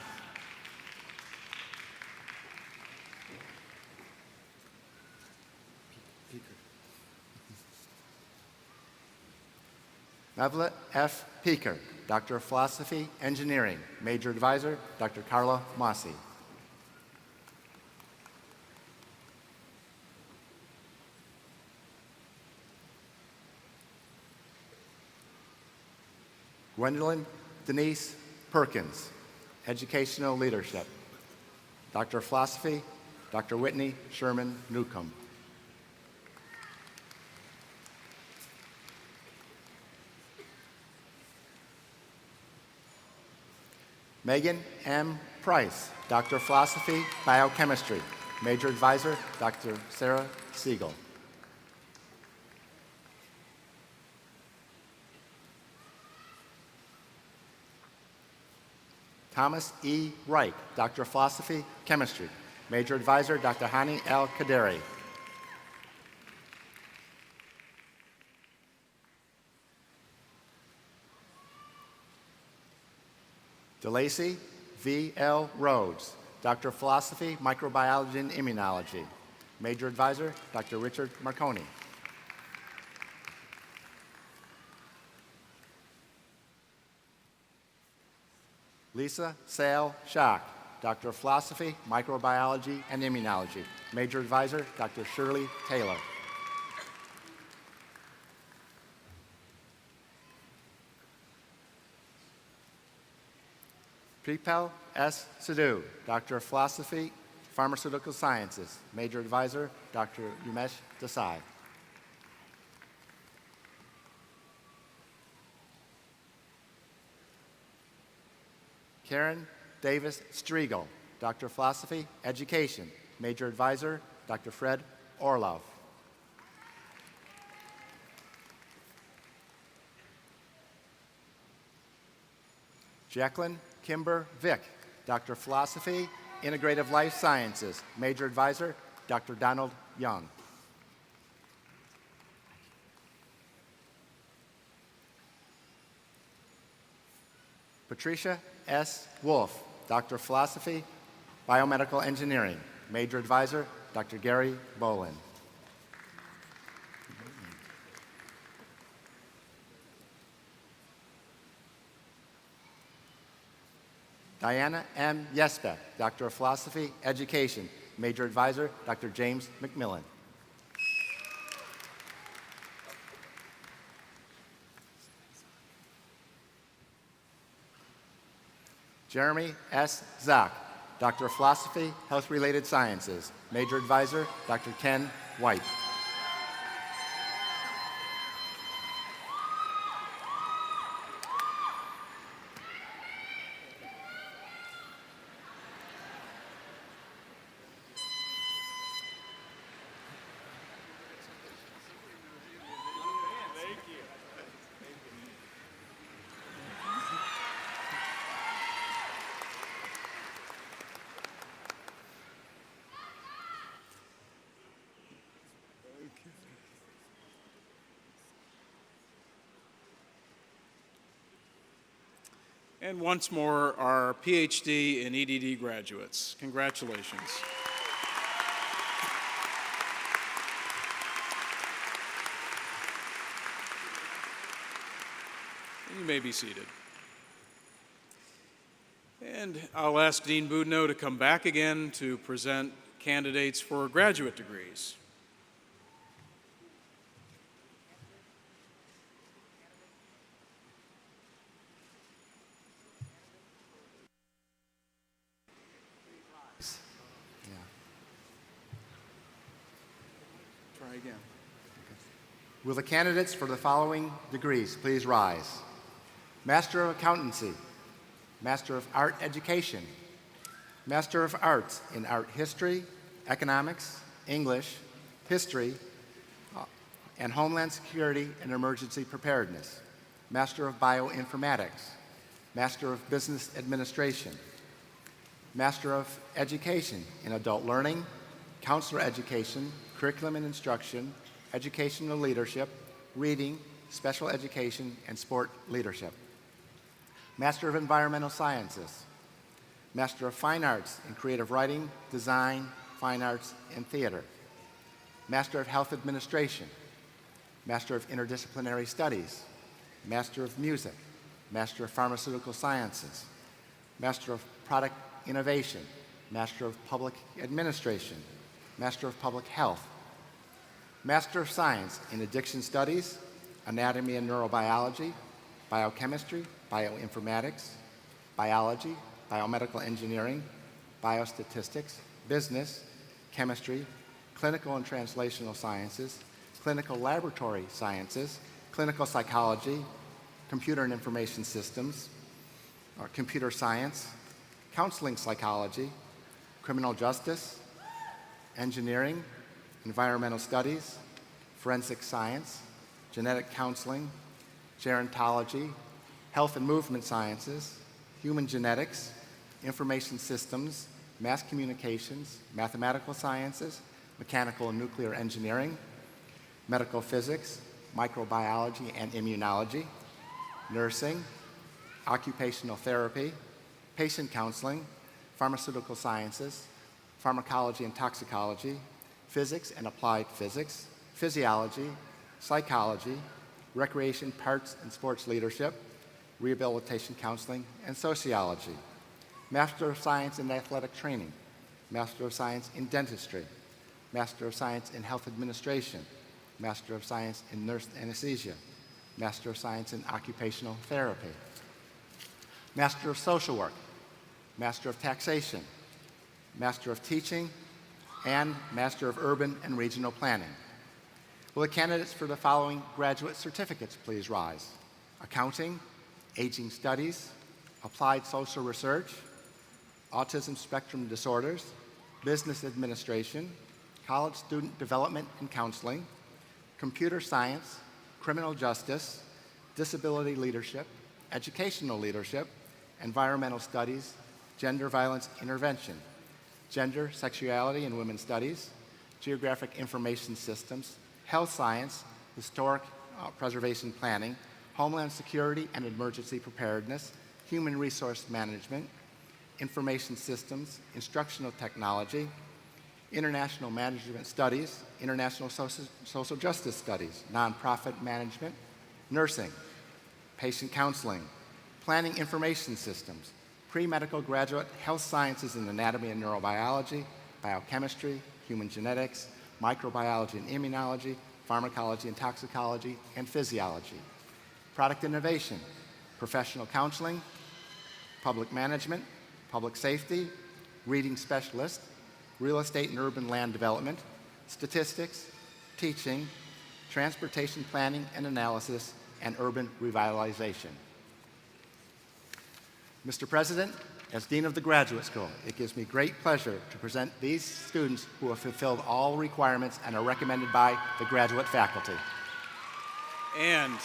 Mevla F. Peeker, Doctor of Philosophy, Engineering. Major Advisor, Dr. Carla Mossi. Gwendolyn Denise Perkins, Educational Leadership. Doctor of Philosophy, Dr. Whitney Sherman Newcomb. Megan M. Price, Doctor of Philosophy, Biochemistry. Major Advisor, Dr. Sarah Siegel. Thomas E. Wright, Doctor of Philosophy, Chemistry. Major Advisor, Dr. Hani L. Kaderi. DeLacy V. L. Rhodes, Doctor of Philosophy, Microbiology and Immunology. Major Advisor, Dr. Richard Marconi. Lisa Sale Schock, Doctor of Philosophy, Microbiology and Immunology. Major Advisor, Dr. Shirley Taylor. Pripal S. Sidhu, Doctor of Philosophy, Pharmaceutical Sciences. Major Advisor, Dr. Umesh Desai. Karen Davis Striegel, Doctor of Philosophy, Education. Major Advisor, Dr. Fred Orlov. Jacqueline Kimber Vick, Doctor of Philosophy, Integrative Life Sciences. Major Advisor, Dr. Donald Young. Patricia S. Wolf, Doctor of Philosophy, Biomedical Engineering. Major Advisor, Dr. Gary Bolin. Diana M. Yesbeck, Doctor of Philosophy, Education. Major Advisor, Dr. James McMillan. Jeremy S. Zach, Doctor of Philosophy, Health-Related Sciences. Major Advisor, Dr. Ken White. And once more, our PhD and EDD graduates. Congratulations. You may be seated. And I'll ask Dean Boudinot to come back again to present candidates for graduate degrees. again. Will the candidates for the following degrees please rise? Master of Accountancy, Master of Art Education, Master of Arts in Art History, Economics, English, History, and Homeland Security and Emergency Preparedness, Master of Bioinformatics, Master of Business Administration, Master of Education in Adult Learning, Counselor Education, Curriculum and Instruction, Educational Leadership, Reading, Special Education, and Sport Leadership. Master of Environmental Sciences, Master of Fine Arts in Creative Writing, Design, Fine Arts, and Theater, Master of Health Administration, Master of Interdisciplinary Studies, Master of Music, Master of Pharmaceutical Sciences, Master of Product Innovation, Master of Public Administration, Master of Public Health, Master of Science in Addiction Studies, Anatomy and Neurobiology, Biochemistry, Bioinformatics, Biology, Biomedical Engineering, Biostatistics, Business, Chemistry, Clinical and Translational Sciences, Clinical Laboratory Sciences, Clinical Psychology, Computer and Information Systems, Computer Science, Counseling Psychology, Criminal Justice, Engineering, Environmental Studies, Forensic Science, Genetic Counseling, Gerontology, Health and Movement Sciences, Human Genetics, Information Systems, Mass Communications, Mathematical Sciences, Mechanical and Nuclear Engineering, Medical Physics, Microbiology and Immunology, Nursing, Occupational Therapy, Patient Counseling, Pharmaceutical Sciences, Pharmacology and Toxicology, Physics and Applied Physics, Physiology, Psychology, Recreation, Parts and Sports Leadership, Rehabilitation Counseling, and Sociology. Master of Science in Athletic Training, Master of Science in Dentistry, Master of Science in Health Administration, Master of Science in Nurse Anesthesia, Master of Science in Occupational Therapy, Master of Social Work, Master of Taxation, Master of Teaching, and Master of Urban and Regional Planning. Will the candidates for the following graduate certificates please rise? Accounting, Aging Studies, Applied Social Research, Autism Spectrum Disorders, Business Administration, College Student Development and Counseling, Computer Science, Criminal Justice, Disability Leadership, Educational Leadership, Environmental Studies, Gender Violence Intervention, Gender, Sexuality, and Women's Studies, Geographic Information Systems, Health Science, Historic Preservation Planning, Homeland Security and Emergency Preparedness, Human Resource Management, Information Systems, Instructional Technology, International Management Studies, International Social Justice Studies, Nonprofit Management, Nursing, Patient Counseling, Planning Information Systems, Pre-Medical Graduate Health Sciences in Anatomy and Neurobiology, Biochemistry, Human Genetics, Microbiology and Immunology, Pharmacology and Toxicology, and Physiology. Product Innovation, Professional Counseling, Public Management, Public Safety, Reading Specialist, Real Estate and Urban Land Development, Statistics, Teaching, Transportation Planning and Analysis, and Urban Revitalization. Mr. President, as Dean of the Graduate School, it gives me great pleasure to present these students who have fulfilled all requirements and are recommended by the graduate faculty. And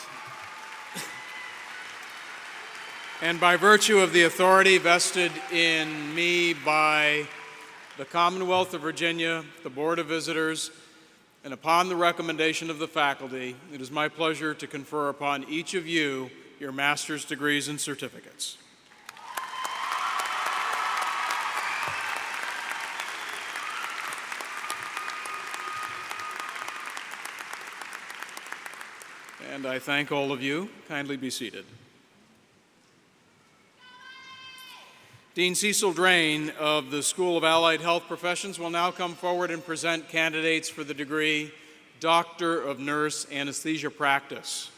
by virtue of the authority vested in me by the Commonwealth of Virginia, the Board of Visitors, and upon the recommendation of the faculty, it is my pleasure to confer upon each of you your master's degrees and certificates. And I thank all of you. Kindly be seated. Dean Cecil Drain of the School of Allied Health Professions will now come forward and present candidates for the degree Doctor of Nurse Anesthesia Practice.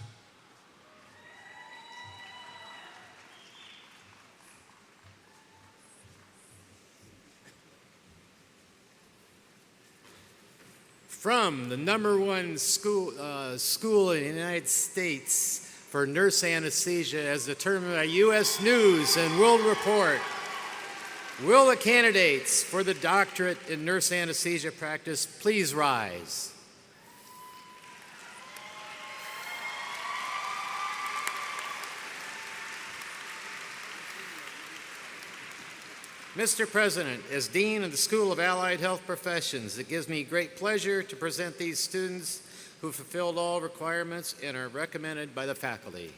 from the #1 school in the United States for nurse anesthesia as determined by U.S. News and World Report. Will the candidates for the doctorate in nurse anesthesia practice please rise? Mr. President, as Dean of the School of Allied Health Professions, it gives me great pleasure to present these students who fulfilled all requirements and are recommended by the faculty.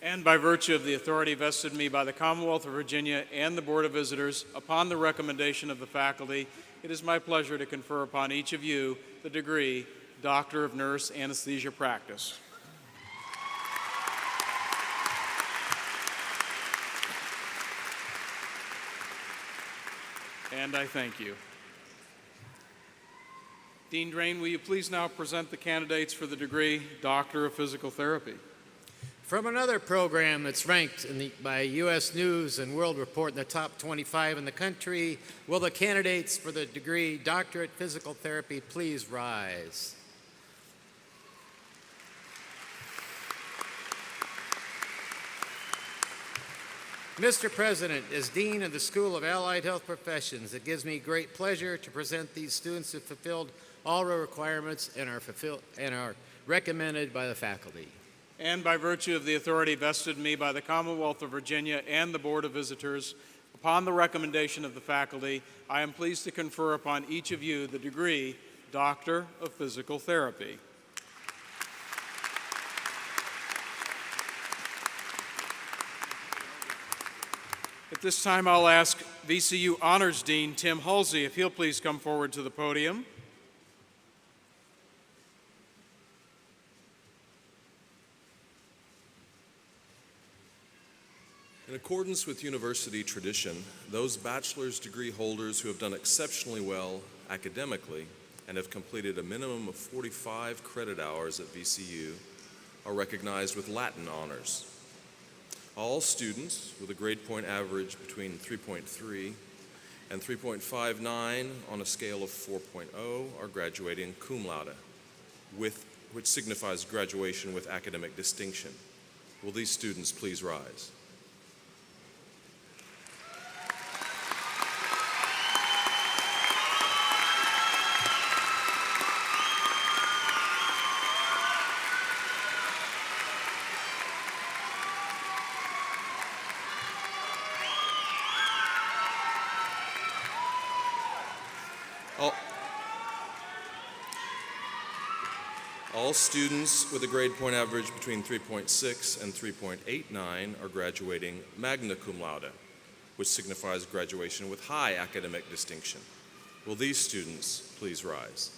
And by virtue of the authority vested in me by the Commonwealth of Virginia and the Board of Visitors, upon the recommendation of the faculty, it is my pleasure to confer upon each of you the degree Doctor of Nurse Anesthesia Practice. And I thank you. Dean Drain, will you please now present the candidates for the degree Doctor of Physical Therapy? From another program that's ranked by U.S. News and World Report in the top 25 in the country, will the candidates for the degree Doctorate Physical Therapy please rise? Mr. President, as Dean of the School of Allied Health Professions, it gives me great pleasure to present these students who fulfilled all the requirements and are recommended by the faculty. And by virtue of the authority vested in me by the Commonwealth of Virginia and the Board of Visitors, upon the recommendation of the faculty, I am pleased to confer upon each of you the degree Doctor of Physical Therapy. At this time, I'll ask VCU Honors Dean Tim Halsey if he'll please come forward to the podium. In accordance with university tradition, those bachelor's degree holders who have done exceptionally well academically and have completed a minimum of 45 credit hours at VCU are recognized with Latin honors. All students with a grade point average between 3.3 and 3.59 on a scale of 4.0 are graduating cum laude, which signifies graduation with academic distinction. Will these students please rise? All students with a grade point average between 3.6 and 3.89 are graduating magna cum laude, which signifies graduation with high academic distinction. Will these students please rise?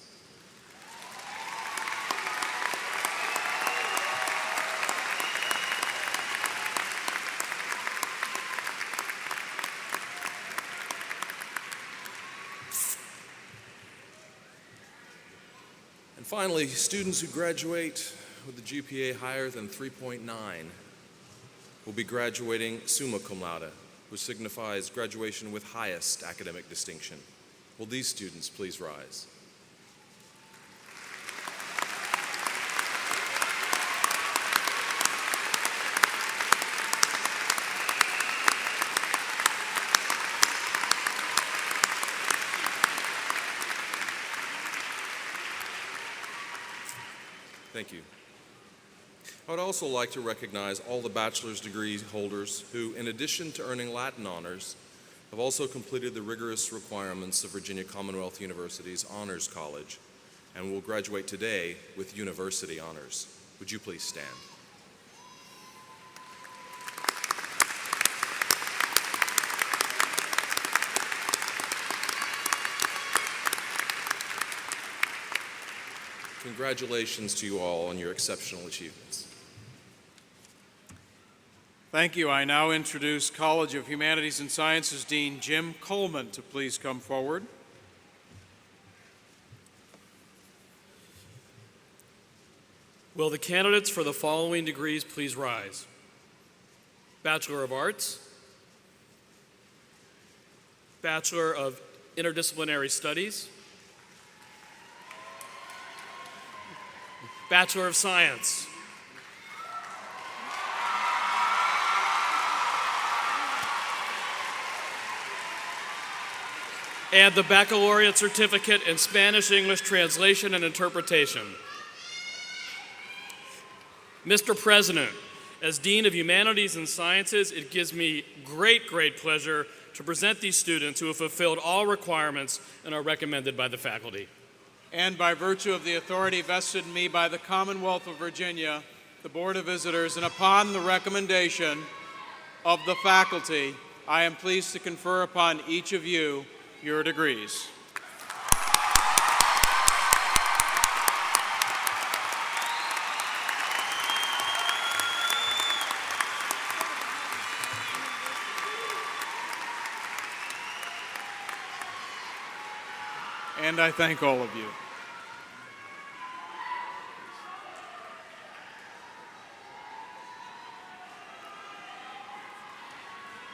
And finally, students who graduate with a GPA higher than 3.9 will be graduating summa cum laude, which signifies graduation with highest academic distinction. Will these students please rise? Thank you. I would also like to recognize all the bachelor's degree holders who, in addition to earning Latin honors, have also completed the rigorous requirements of Virginia Commonwealth University's Honors College and will graduate today with university honors. Would you please stand? Congratulations to you all on your exceptional achievements. Thank you. I now introduce College of Humanities and Sciences Dean Jim Coleman to please come forward. Will the candidates for the following degrees please rise? Bachelor of Arts, Bachelor of Interdisciplinary Studies, Bachelor of Science. And the baccalaureate certificate in Spanish-English translation and interpretation. Mr. President, as Dean of Humanities and Sciences, it gives me great pleasure to present these students who have fulfilled all requirements and are recommended by the faculty. And by virtue of the authority vested in me by the Commonwealth of Virginia, the Board of Visitors, and upon the recommendation of the faculty, I am pleased to confer upon each of you your degrees. And I thank all of you.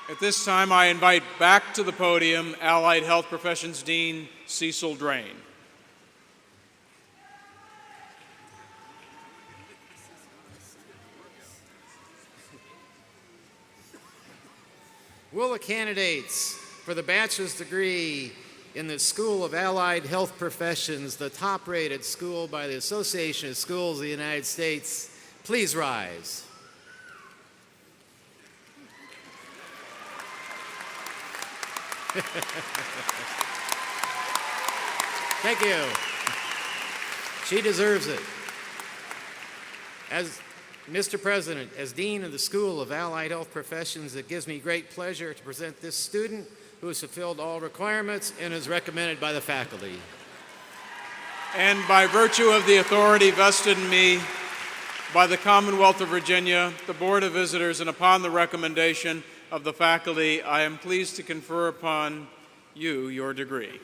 At this time, I invite back to the podium Allied Health Professions Dean Cecil Drain. Will the candidates for the bachelor's degree in the School of Allied Health Professions, the top-rated school by the Association of Schools of the United States, please rise? Thank you. She deserves it. As Mr. President, as Dean of the School of Allied Health Professions, it gives me great pleasure to present this student who has fulfilled all requirements and is recommended by the faculty. And by virtue of the authority vested in me by the Commonwealth of Virginia, the Board of Visitors, and upon the recommendation of the faculty, I am pleased to confer upon you your degree.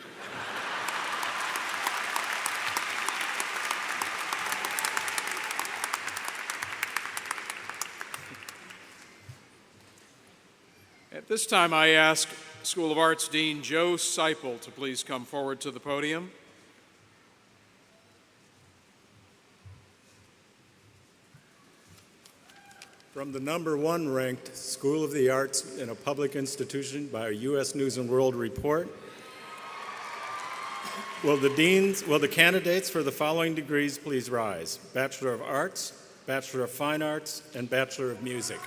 At this time, I ask School of Arts Dean Joe Seipel to please come forward to the podium. From the #1 ranked School of the Arts in a public institution by a U.S. News and World Report, will the candidates for the following degrees please rise? Bachelor of Arts, Bachelor of Fine Arts, and Bachelor of Music.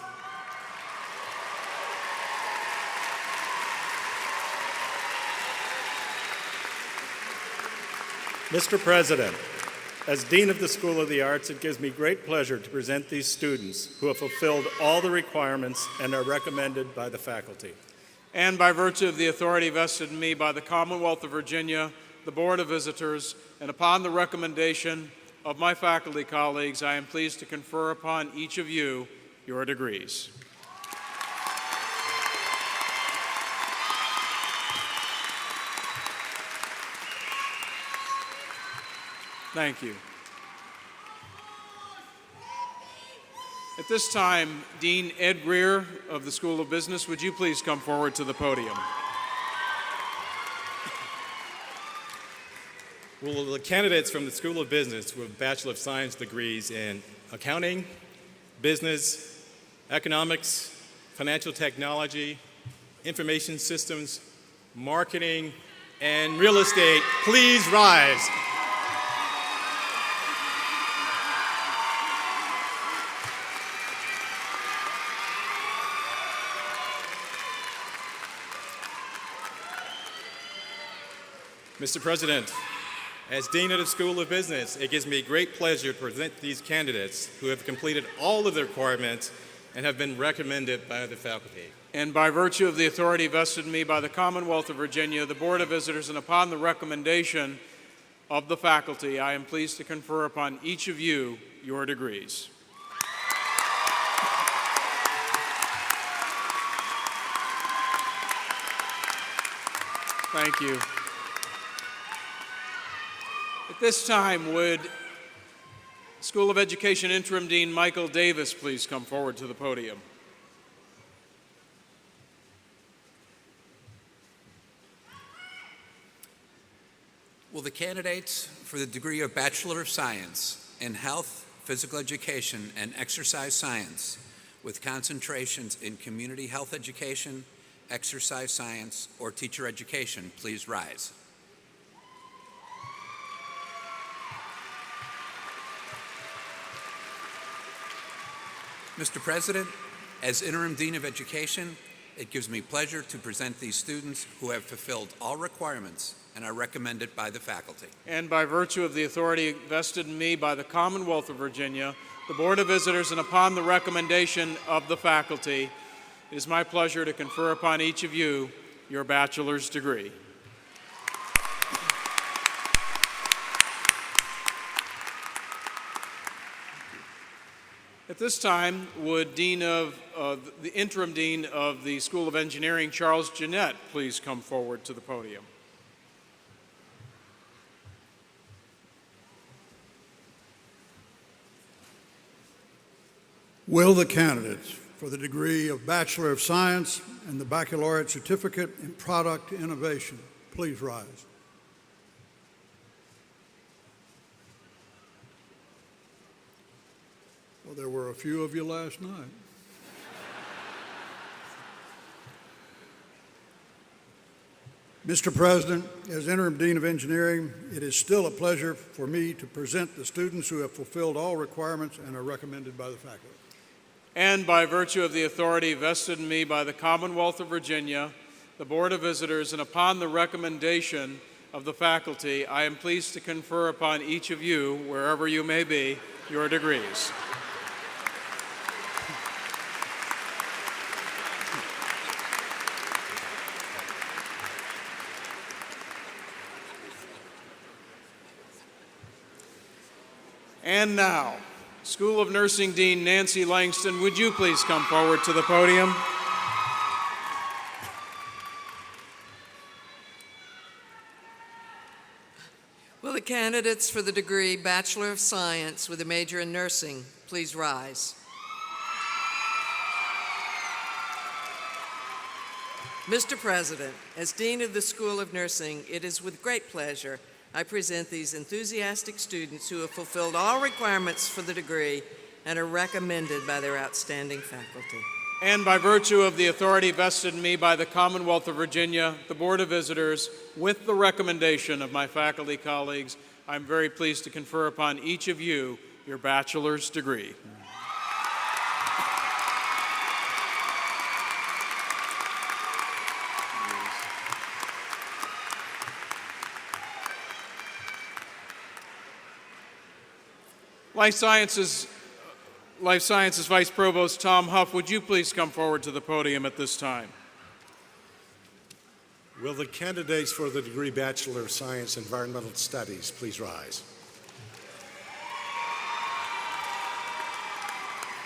Mr. President, as Dean of the School of the Arts, it gives me great pleasure to present these students who have fulfilled all the requirements and are recommended by the faculty. And by virtue of the authority vested in me by the Commonwealth of Virginia, the Board of Visitors, and upon the recommendation of my faculty colleagues, I am pleased to confer upon each of you your degrees. Thank you. At this time, Dean Ed Greer of the School of Business, would you please come forward to the podium? Will the candidates from the School of Business with Bachelor of Science degrees in accounting, business, economics, financial technology, information systems, marketing, and real estate please rise? Mr. President, as Dean of the School of Business, it gives me great pleasure to present these candidates who have completed all of the requirements and have been recommended by the faculty. And by virtue of the authority vested in me by the Commonwealth of Virginia, the Board of Visitors, and upon the recommendation of the faculty, I am pleased to confer upon each of you your degrees. Thank you. At this time, would School of Education Interim Dean Michael Davis please come forward to the podium? Will the candidates for the degree of Bachelor of Science in health, physical education, and exercise science, with concentrations in community health education, exercise science, or teacher education, please rise. Mr. President, as Interim Dean of Education, it gives me pleasure to present these students who have fulfilled all requirements and are recommended by the faculty. And by virtue of the authority vested in me by the Commonwealth of Virginia, the Board of Visitors, and upon the recommendation of the faculty, it is my pleasure to confer upon each of you your bachelor's degree. At this time, would the Interim Dean of the School of Engineering, Charles Jeanette, please come forward to the podium. Will the candidates for the degree of Bachelor of Science and the Baccalaureate Certificate in Product Innovation please rise? Well, there were a few of you last night. Mr. President, as Interim Dean of Engineering, it is still a pleasure for me to present the students who have fulfilled all requirements and are recommended by the faculty. And by virtue of the authority vested in me by the Commonwealth of Virginia, the Board of Visitors, and upon the recommendation of the faculty, I am pleased to confer upon each of you, wherever you may be, your degrees. And now, School of Nursing Dean Nancy Langston, would you please come forward to the podium? Will the candidates for the degree Bachelor of Science with a major in nursing please rise? Mr. President, as Dean of the School of Nursing, it is with great pleasure I present these enthusiastic students who have fulfilled all requirements for the degree and are recommended by their outstanding faculty. And by virtue of the authority vested in me by the Commonwealth of Virginia, the Board of Visitors, with the recommendation of my faculty colleagues, I'm very pleased to confer upon each of you your bachelor's degree. Life Sciences Vice Provost Tom Huff, would you please come forward to the podium at this time? Will the candidates for the degree Bachelor of Science Environmental Studies please rise?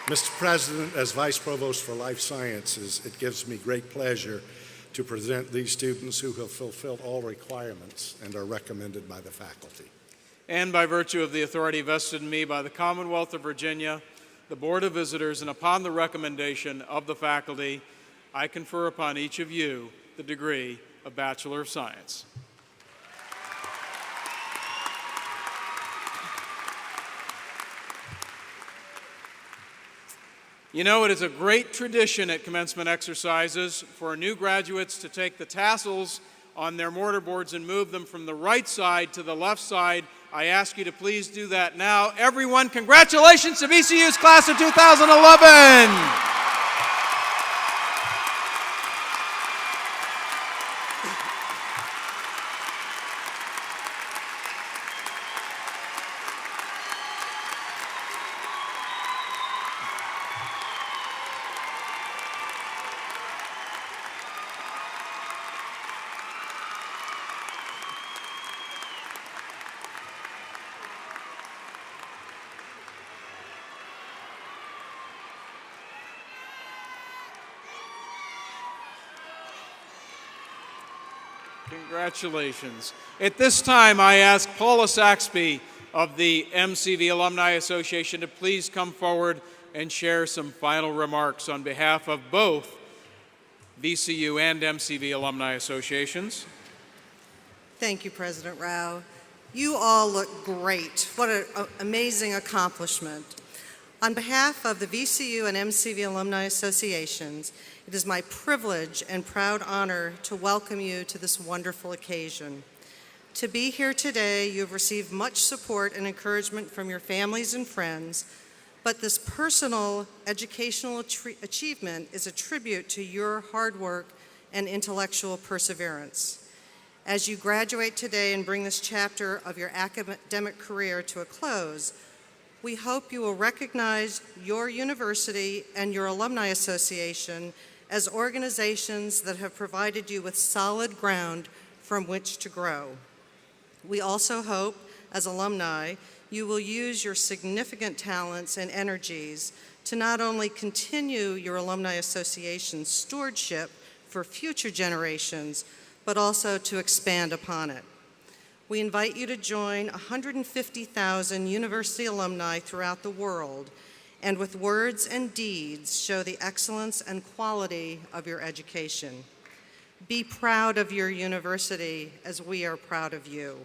Mr. President, as Vice Provost for Life Sciences, it gives me great pleasure to present these students who have fulfilled all requirements and are recommended by the faculty. And by virtue of the authority vested in me by the Commonwealth of Virginia, the Board of Visitors, and upon the recommendation of the faculty, I confer upon each of you the degree of Bachelor of Science. You know, it is a great tradition at commencement exercises for new graduates to take the tassels on their mortarboards and move them from the right side to the left side. I ask you to please do that now. Everyone, congratulations to VCU's class of 2011! Congratulations. At this time, I ask Paula Saxby of the MCV Alumni Association to please come forward and share some final remarks on behalf of both VCU and MCV Alumni Associations. Thank you, President Rao. You all look great. What an amazing accomplishment. On behalf of the VCU and MCV Alumni Associations, it is my privilege and proud honor to welcome you to this wonderful occasion. To be here today, you have received much support and encouragement from your families and friends, but this personal educational achievement is a tribute to your hard work and intellectual perseverance. As you graduate today and bring this chapter of your academic career to a close, we hope you will recognize your university and your alumni association as organizations that have provided you with solid ground from which to grow. We also hope, as alumni, you will use your significant talents and energies to not only continue your alumni association's stewardship for future generations, but also to expand upon it. We invite you to join 150,000 university alumni throughout the world, and with words and deeds show the excellence and quality of your education. Be proud of your university as we are proud of you.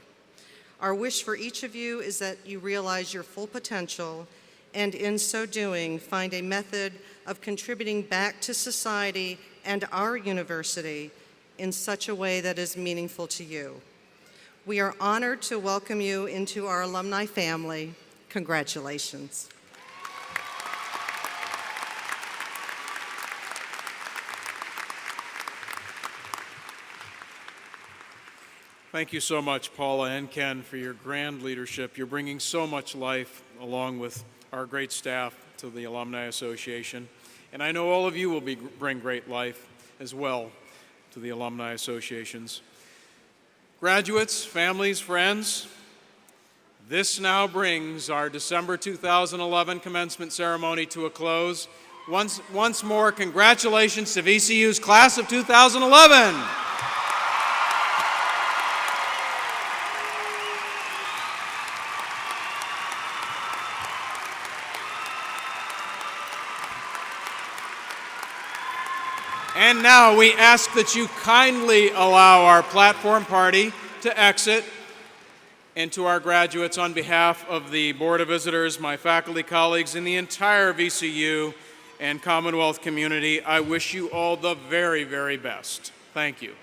Our wish for each of you is that you realize your full potential, and in so doing, find a method of contributing back to society and our university in such a way that is meaningful to you. We are honored to welcome you into our alumni family. Congratulations. Thank you so much, Paula and Ken, for your grand leadership. You're bringing so much life, along with our great staff, to the Alumni Association. And I know all of you will bring great life as well to the Alumni Associations. Graduates, families, friends, this now brings our December 2011 commencement ceremony to a close. Once more, congratulations to VCU's class of 2011. And now we ask that you kindly allow our platform party to exit. And to our graduates, on behalf of the Board of Visitors, my faculty colleagues, and the entire VCU and Commonwealth community, I wish you all the very, very best. Thank you.